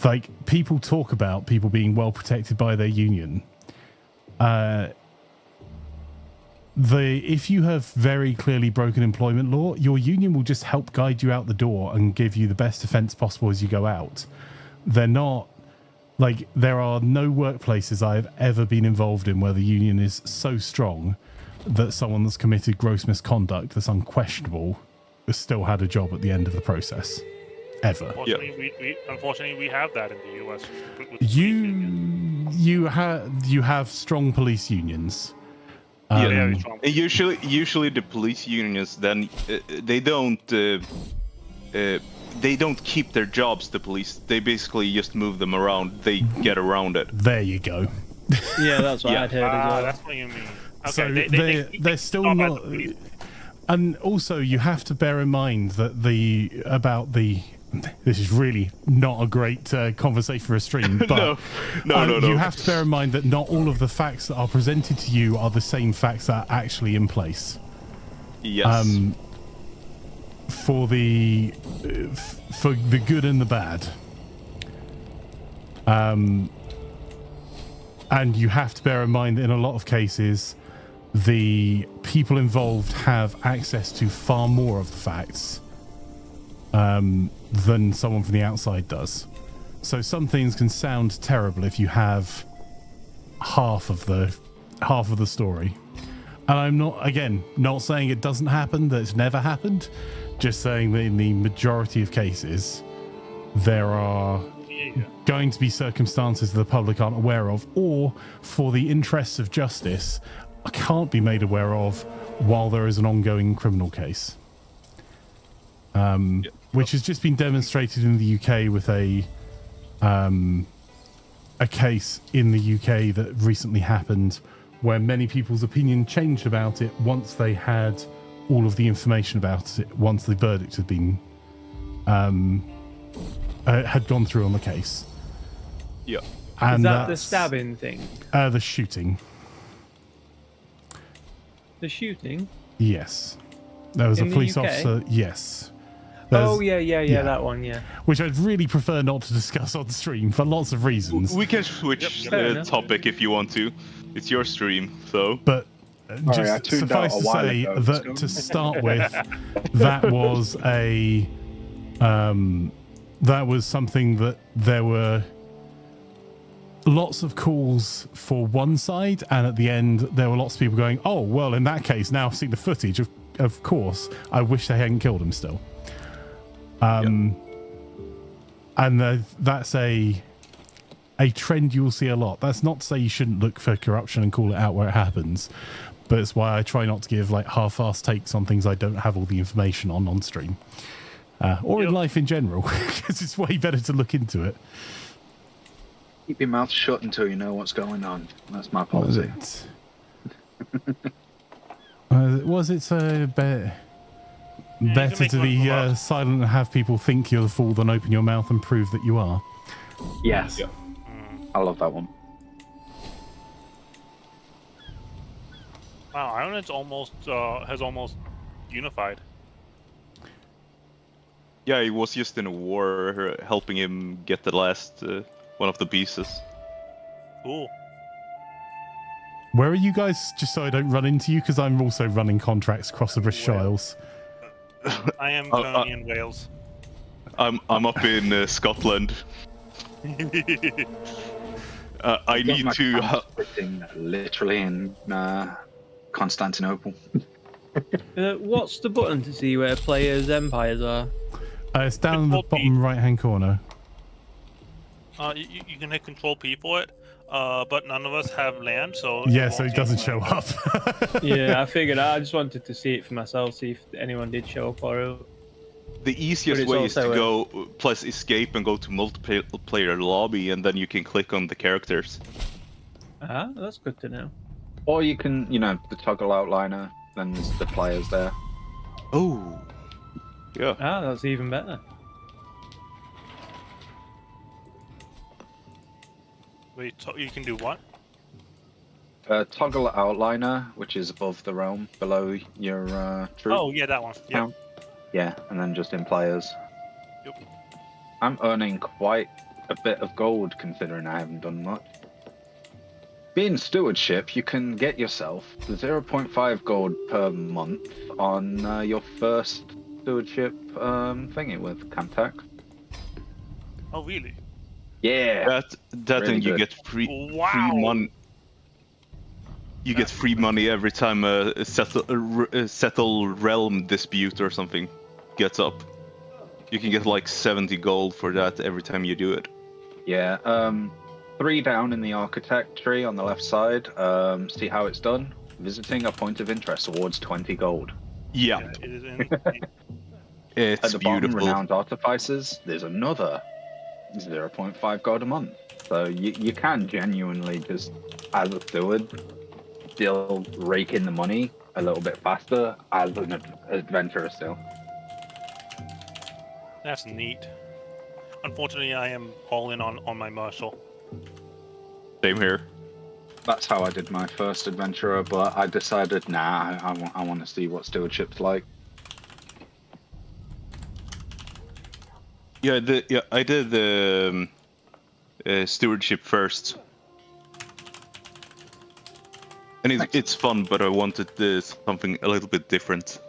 like, people talk about people being well protected by their union. If you have very clearly broken employment law, your union will just help guide you out the door and give you the best defense possible as you go out. They're not like, there are no workplaces I've ever been involved in where the union is so strong that someone that's committed gross misconduct that's unquestionable has still had a job at the end of the process. Ever. Unfortunately, we have that in the US. You have strong police unions. And usually the police unions then they don't keep their jobs. The police, they basically just move them around. They get around it. There you go. Yeah, that's what I'd heard as well. That's what you mean. Okay, so they're still not. And also, you have to bear in mind that this is really not a great conversation for a stream, but no. You have to bear in mind that not all of the facts that are presented to you are the same facts that are actually in place. Yes. For the good and the bad. And you have to bear in mind that in a lot of cases, the people involved have access to far more of the facts than someone from the outside does. So some things can sound terrible if you have half of the story. And I'm not saying it doesn't happen, that it's never happened, just saying that in the majority of cases there are going to be circumstances that the public aren't aware of, or for the interests of justice can't be made aware of while there is an ongoing criminal case. Which has just been demonstrated in the UK with a case in the UK that recently happened, where many people's opinion changed about it once they had all of the information about it, once the verdict had been had gone through on the case. Yeah. And Is that the that's, stabbing thing? the shooting. The shooting? Yes. There was In a the police UK? officer. Yes. Oh, There's- yeah, that one, yeah. Which I'd really prefer not to discuss on stream for lots of reasons. We can switch Fair enough. topic if you want to. It's your stream, so. But Sorry, I just tuned out suffice a to while say ago. that to start with, that was a that was something that there were lots of calls for one side, and at the end there were lots of people going, "Oh, well, in that case, now I've seen the footage. Of course, I wish they hadn't killed him still." And that's a trend you'll see a lot. That's not to say you shouldn't look for corruption and call it out where it happens, but it's why I try not to give like half-assed takes on things I don't have all the information on stream, or in life in general, because it's way better to look into it. Keep your mouth shut until you know what's going on. That's my What was policy. it? Was it better make to one be from us. silent and have people think you're the fool than open your mouth and prove that you are? Yes. I love that one. Wow, Ireland's almost has almost unified. Yeah, he was just in a war, helping him get the last one of the pieces. Cool. Where are you guys, just so I don't run into you, because I'm also running contracts across the British Isles. I am currently in Wales. I'm up in Scotland. I need to. Literally in Constantinople. What's the button to see where players' empires are? It's down in the Control P. bottom right-hand corner. You can hit Control P for it, but none of us have land, so Yeah, so it doesn't show up. Yeah, I figured. I just wanted to see it for myself, see if anyone did show up or. The easiest it's way is to also go plus escape and go to multiplayer lobby, and then you can click on the characters. Ah, that's good to know. Or you can, the toggle outliner, then there's the players there. Oh, yeah. Ah, that's even better. Wait, you can do what? Toggle outliner, which is above the realm, below your troop. Oh, yeah, that one. Yeah. count. Yeah, and then just in players. Yep. I'm earning quite a bit of gold considering I haven't done much. Being stewardship, you can get yourself 0.5 gold per month on your first stewardship thingy with Cantac. Oh, really? Yeah. That Really and you good. get free Wow. money. You get free money every time a settle realm dispute or something gets up. You can get like 70 gold for that every time you do it. Yeah. 3 down in the architect tree on the left side. See how it's done. Visiting a point of interest awards 20 gold. Yeah, It is in. it's At the bottom, beautiful. renowned artificers, there's another 0.5 gold a month. So you can genuinely just, as a steward, still rake in the money a little bit faster as an adventurer still. That's neat. Unfortunately, I am all in on my marshal. Same here. That's how I did my first adventurer, but I decided, nah, I want to see what stewardship's like. Yeah, I did the stewardship first, and it's fun. But I wanted something a little bit different.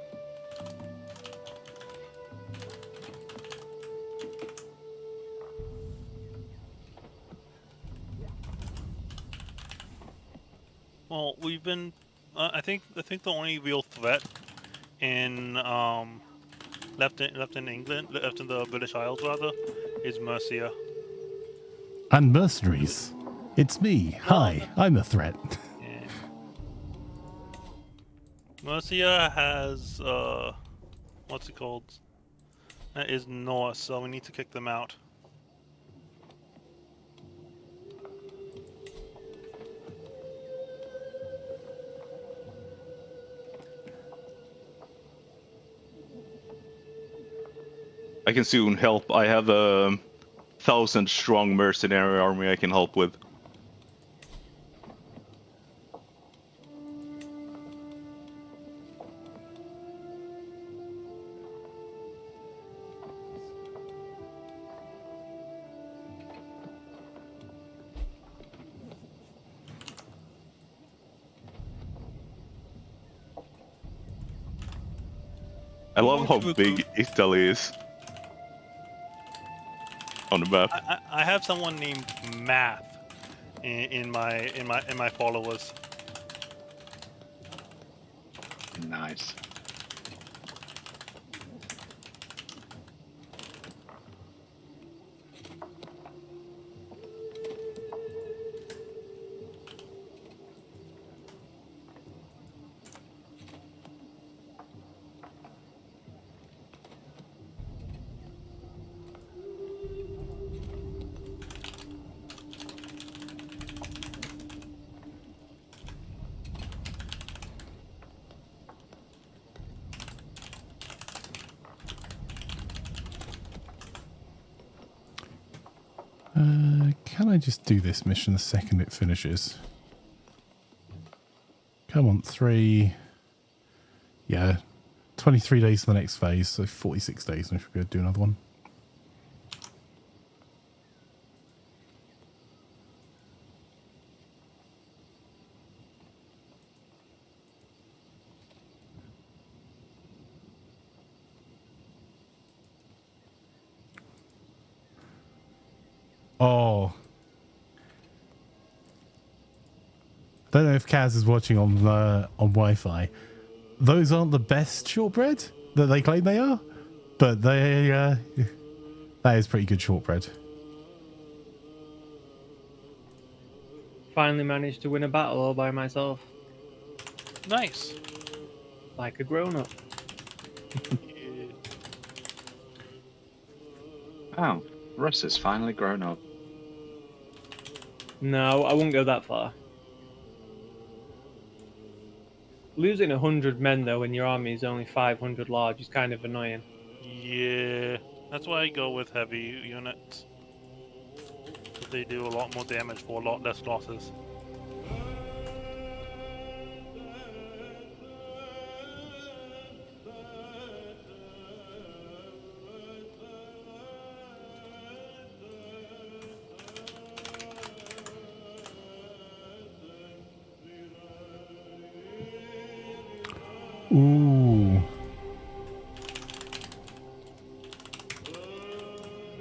Well, we've been. I think the only real threat in left in England, left in the British Isles rather, is Mercia. And mercenaries. It's me. Hi, I'm a threat. Yeah. Mercia has what's it called? That is Norse, so we need to kick them out. I can soon help. I have 1,000 strong mercenary army I can help with. I love how big Italy is on the map. I have someone named Math in my followers. Nice. Can I just do this mission the second it finishes? Come on, 3. Yeah, 23 days for the next phase, so 46 days, and I should be able to do another one. Oh. Don't know if Kaz is watching on Wi-Fi. Those aren't the best shortbread that they claim they are, but they that is pretty good shortbread. Finally managed to win a battle all by myself, Nice. like a grown-up. Oh, Russ has finally grown up. No, I wouldn't go that far. Losing 100 men though when your army is only 500 large is kind of annoying. Yeah, that's why I go with heavy units. They do a lot more damage for a lot less losses. Ooh.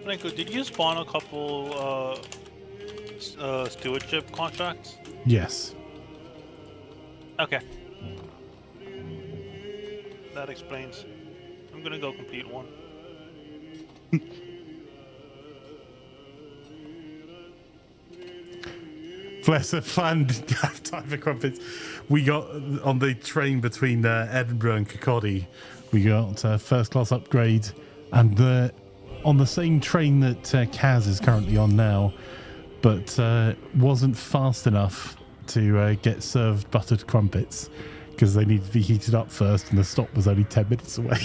Franco, did you spawn a couple stewardship contracts? Yes. Okay. That explains. I'm gonna go complete one. Bless her, planned time for crumpets. We got on the train between Edinburgh and Kirkcaldy. We got first class upgrade, and on the same train that Kaz is currently on now, but wasn't fast enough to get served buttered crumpets because they needed to be heated up first, and the stop was only 10 minutes away.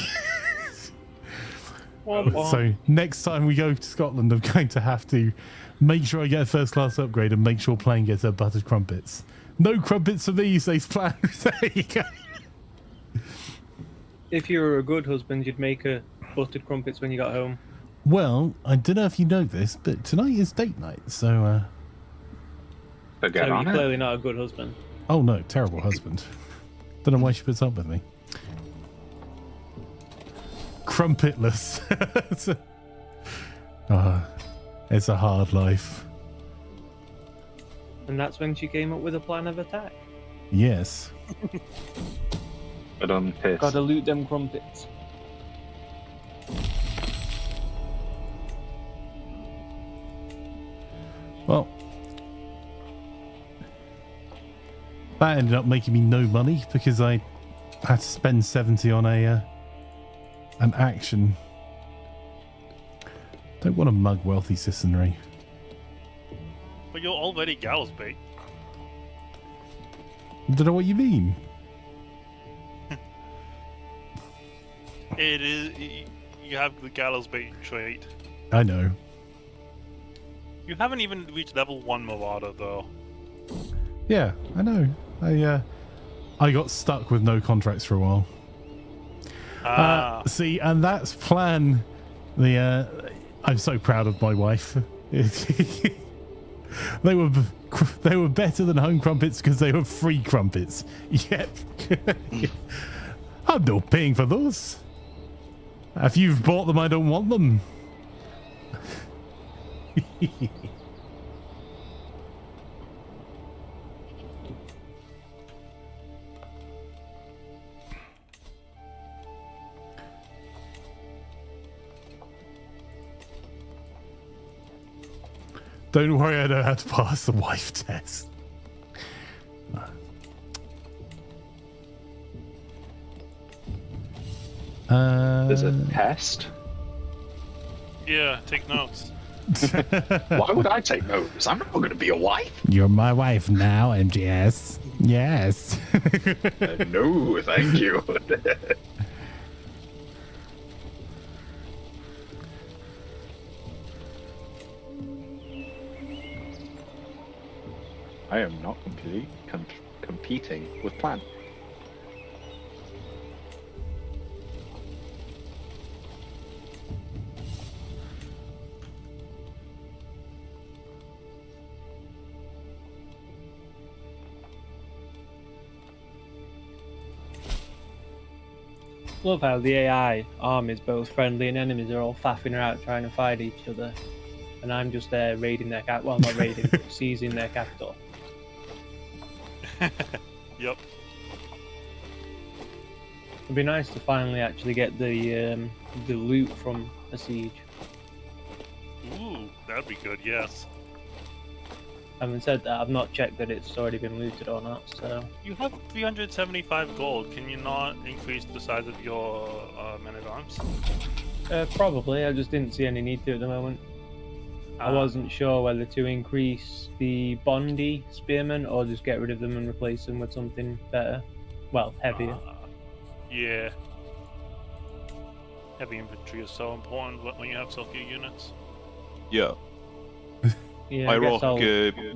So next time we go to Scotland, I'm going to have to make sure I get a first class upgrade and make sure Plane gets her buttered crumpets. No crumpets for me, says Plan. There you go. If you were a good husband, you'd make her buttered crumpets when you got home. Well, I don't know if you know this, but tonight is date night, so So you're clearly not a good husband. oh no, terrible husband. Don't know why she puts up with me. Crumpetless. It's a hard life. And that's when she came up with a plan of attack. Yes. But I'm pissed. Gotta loot them crumpets. Well, that ended up making me no money because I had to spend 70 on an action. Don't want to mug wealthy citizenry. But you're already gallows bait. Don't know what you mean. It is. You have the gallows bait trait. I know. You haven't even reached level 1 Marauder, though. Yeah, I know. I got stuck with no contracts for a while. See, and that's plan. I'm so proud of my wife. They were better than home crumpets because they were free crumpets. Yep. I'm not paying for those. If you've bought them, I don't want them. Don't worry, I know how to pass the wife test. There's a test? Yeah, take notes. Why would I take notes? I'm not going to be a wife. You're my wife now, MGS. Yes. No, thank you. I am not competing with plan. Love how the AI armies, both friendly and enemies, are all faffing around trying to fight each other, and I'm just there raiding their well, not raiding, but seizing their capital. Yep. It'd be nice to finally actually get the loot from a siege. Ooh, that'd be good. Yes. Having said that, I've not checked that it's already been looted or not, so... You have 375 gold. Can you not increase the size of your men-at-arms? Probably, I just didn't see any need to at the moment. I wasn't sure whether to increase the Bondy spearmen or just get rid of them and replace them with something better. Well, heavier. Yeah. Heavy infantry is so important when you have so few units. Yeah. Yeah, I guess rock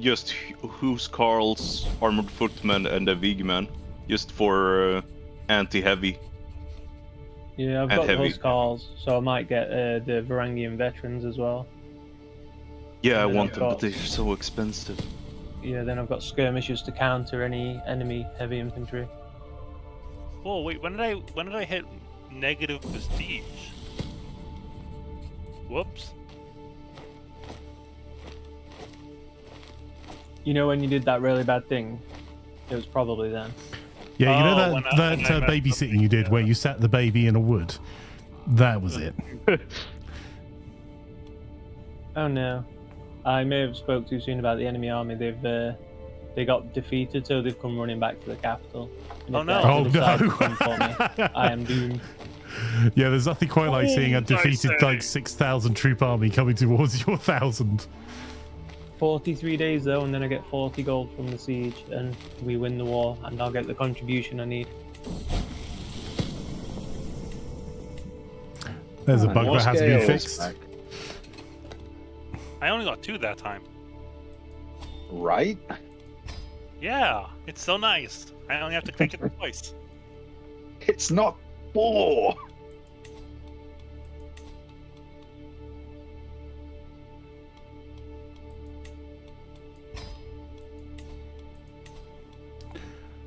just Huskarl's armored footmen and a Wigman, just for anti-heavy. Yeah, I've and got heavy. those calls, so I might get the Varangian veterans as well. Yeah, I And want I've them, got- but they're so expensive. Yeah, then I've got skirmishers to counter any enemy heavy infantry. Oh wait, when did I hit negative prestige? Whoops. You know when you did that really bad thing? It was probably then. Yeah, you know Oh, when I messed up, babysitting you did where you sat the baby in a wood? That was it. Oh no. I may have spoke too soon about the enemy army. They got defeated, so they've come running back to the capital. And Oh, if no. they Oh, decide no. to come for me, I am doomed. Yeah, there's nothing quite like seeing a I defeated say. like 6,000 troop army coming towards your 1,000. 43 days though, and then I get 40 gold from the siege, and we win the war, and I'll get the contribution I need. There's a Ah, bug more that has to be scales. fixed. I only got 2 that time. Right? Yeah, it's so nice. I only have to click it twice. It's not 4.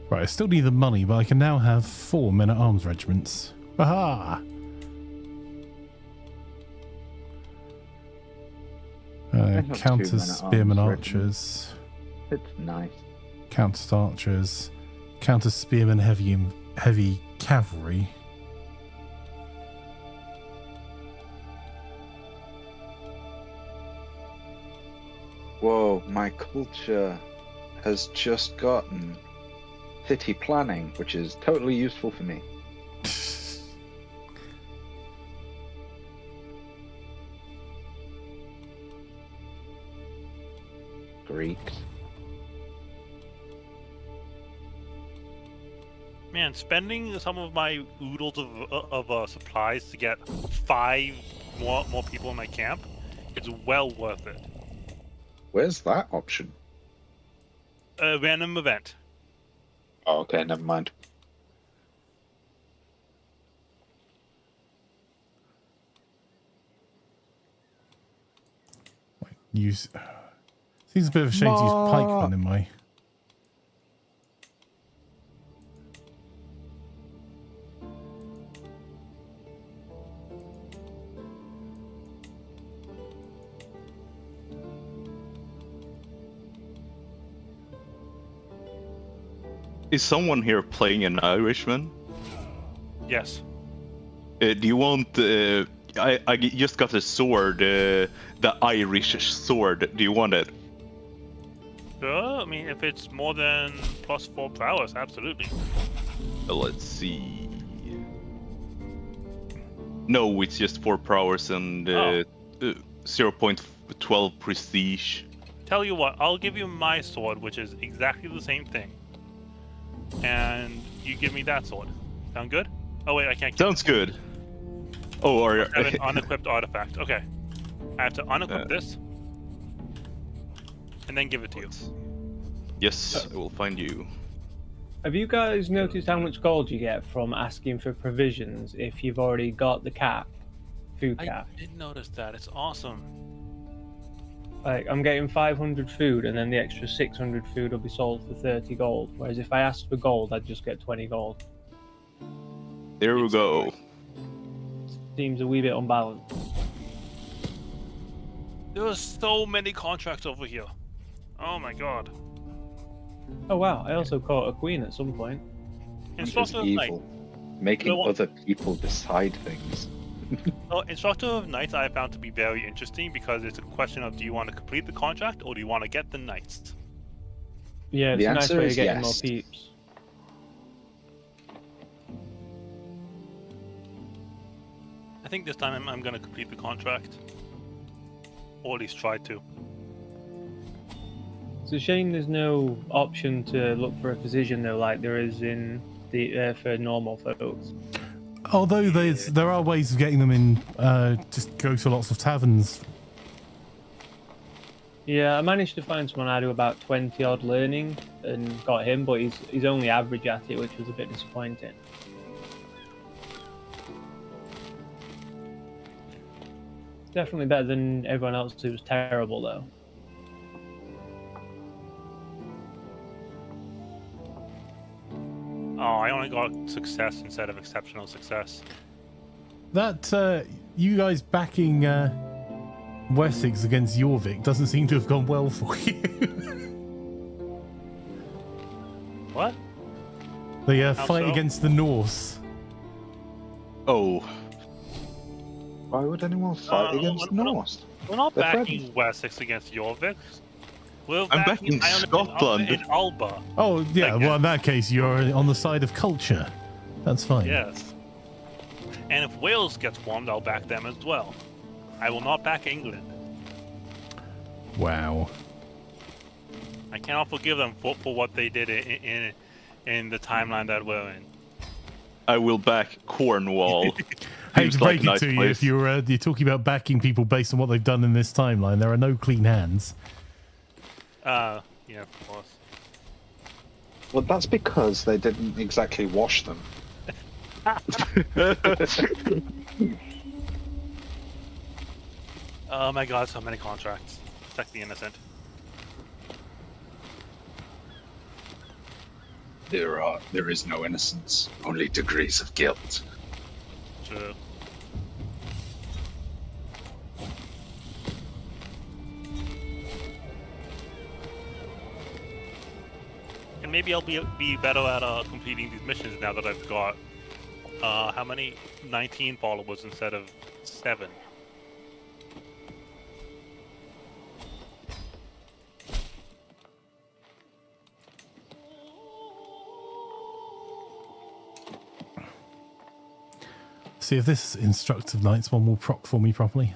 Right, I still need the money, but I can now have 4 men-at-arms regiments. Aha! have 2 Counter men-at-arms spearmen regiments. archers, It's nice. counter archers, counter spearmen heavy cavalry. Whoa, my culture has just gotten city planning, which is totally useful for me. Greeks. Man, spending some of my oodles of supplies to get 5 more people in my camp, it's well worth it. Where's that option? Random event. Oh, okay, never mind. Use. Seems a bit of a shame to use pikemen in my. Is someone here playing an Irishman? Yes. Do you want? I just got a sword, the Irish sword. Do you want it? Sure. I mean, if it's more than +4 prowess, absolutely. Let's see. No, it's just 4 prowess and 0.12 prestige. Tell you what, I'll give you my sword, which is exactly the same thing. And you give me that sword. Sound good? Oh wait, I can't give Sounds good. Oh, or I have an unequipped artifact. Okay. I have to unequip this. And then give it to you. Yes, I will find you. Have you guys noticed how much gold you get from asking for provisions if you've already got the cap, food cap? I did notice that. It's awesome. Like, I'm getting 500 food, and then the extra 600 food will be sold for 30 gold. Whereas if I asked for gold, I'd just get 20 gold. There we go. Seems a wee bit unbalanced. There are so many contracts over here. Oh my god. Oh wow, I also caught a queen at some point. Instructor of Knight. Evil. Making No, other people decide things. Well, Instructor of Knights I found to be very interesting because it's a question of do you want to complete the contract or do you want to get the knights? Yeah, it's The a nice answer way of is getting more yes. peeps. I think this time I'm going to complete the contract. Or at least try to. It's a shame there's no option to look for a physician though, like there is in the for normal folks. Although there are ways of getting them in. Just go to lots of taverns. Yeah, I managed to find someone I do about 20 odd learning and got him, but he's only average at it, which was a bit disappointing. Definitely better than everyone else who was terrible though. Oh, I only got success instead of exceptional success. That you guys backing Wessex against Jorvik doesn't seem to have gone well for you. What? The How fight so? against the Norse. Oh, Why would anyone fight against we're not- Norse? We're not They're backing friends. Wessex against Jorvik. We're I'm backing Ireland Scotland. in Alba. Oh yeah, Like, well in that case you're on the side of culture. That's fine. Yes. And if Wales gets formed, I'll back them as well. I will not back England. Wow. I cannot forgive them for what they did in the timeline that we're in. I will back Cornwall. Hate Seems to like break a it nice to you, place. if you're talking about backing people based on what they've done in this timeline, there are no clean hands. Yeah, of course. Well, that's because they didn't exactly wash them. Oh my god, so many contracts. Protect the innocent. There is no innocence, only degrees of guilt. True. And maybe I'll be better at completing these missions now that I've got how many? 19 followers instead of 7. See if this instructive Knights one will proc for me properly.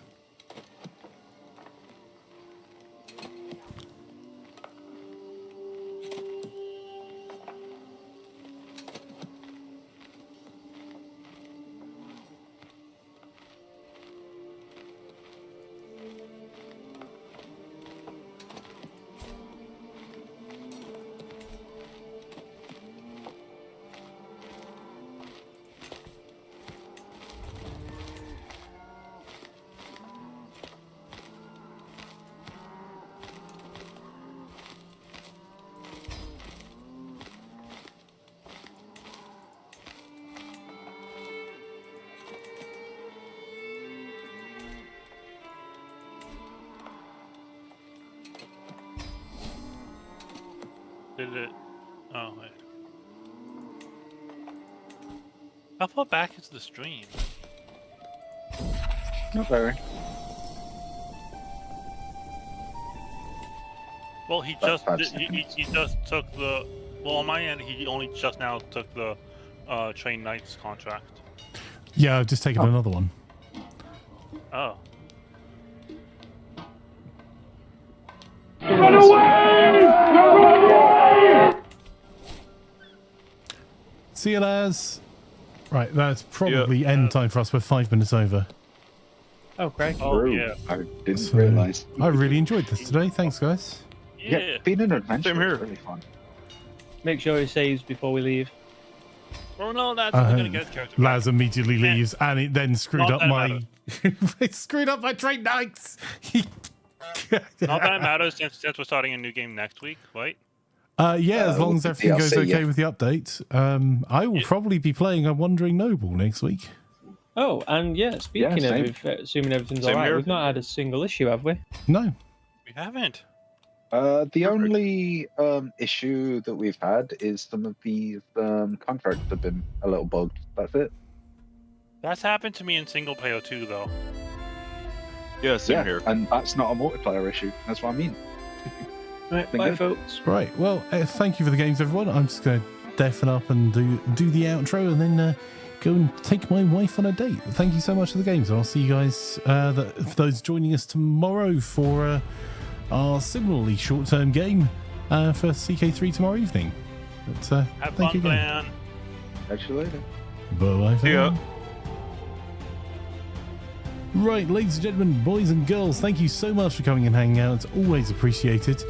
Did it? Oh, wait. How far back is the stream? Not very. Well, he About just 5 he just took the. Well, on my end, he only just now took the Train Knights contract. Yeah, I've just taken another one. Oh. Run away! Run away! See you, lads. Right, that's probably end time for us. We're 5 minutes over. Oh, great. Oh True. yeah. I didn't So, realise. I really enjoyed this today. Thanks, guys. Yeah. Yeah, being an adventure Same here. is really fun. Make sure he saves before we leave. Well, no, that's only gonna get his character back. Laz immediately Yeah. leaves, and it then screwed Not up that my. It screwed up my Train Knights. Not that it matters since we're starting a new game next week, right? Yeah, as long as with the everything goes DLC, okay yeah. with the update. I will probably be playing a Wandering Noble next week. Oh, and yeah, speaking same. of assuming everything's Same alright, here. we've not had a single issue, have we? No. We haven't. The only issue that we've had is some of these contracts have been a little bugged. That's it. That's happened to me in single player too, though. Yeah, same Yeah, here. and that's not a multiplayer issue. That's what I mean. Right, Been bye, good. folks. Right. Well, thank you for the games, everyone. I'm just going to deafen up and do the outro, and then go and take my wife on a date. Thank you so much for the games, and I'll see you guys, for those joining us tomorrow for our similarly short-term game for CK3 tomorrow evening. But, Have thank you fun, again. plan. Catch you later. Bye-bye for See ya. now. Right, ladies and gentlemen, boys and girls, thank you so much for coming and hanging out. It's always appreciated.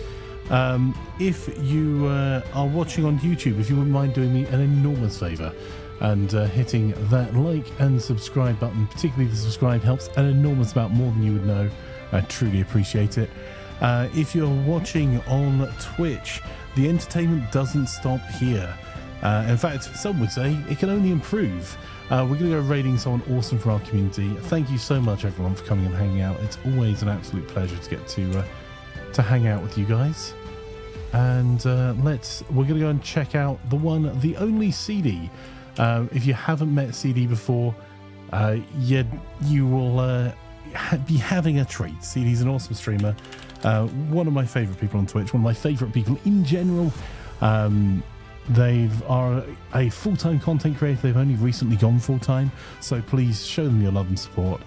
If you are watching on YouTube, if you wouldn't mind doing me an enormous favour and hitting that like and subscribe button, particularly the subscribe helps an enormous amount more than you would know. I truly appreciate it. If you're watching on Twitch, the entertainment doesn't stop here. In fact, some would say it can only improve. We're going to go raiding someone awesome for our community. Thank you so much, everyone, for coming and hanging out. It's always an absolute pleasure to get to hang out with you guys. And we're going to go and check out the only CD. If you haven't met CD before, you will be having a treat. CD's an awesome streamer. One of my favourite people on Twitch. One of my favourite people in general. They are a full-time content creator. They've only recently gone full-time, so please show them your love and support.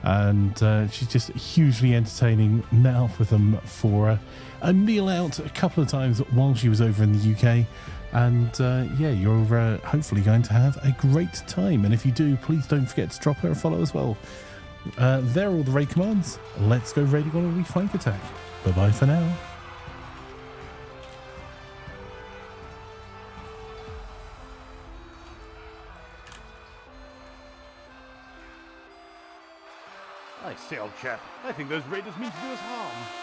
And she's just hugely entertaining. Met up with them for a meal out a couple of times while she was over in the UK. And yeah, you're hopefully going to have a great time. And if you do, please don't forget to drop her a follow as well. There are all the raid commands. Let's go raiding on a wee flank attack. Bye-bye for now. I say, old chap, I think those raiders mean to do us harm.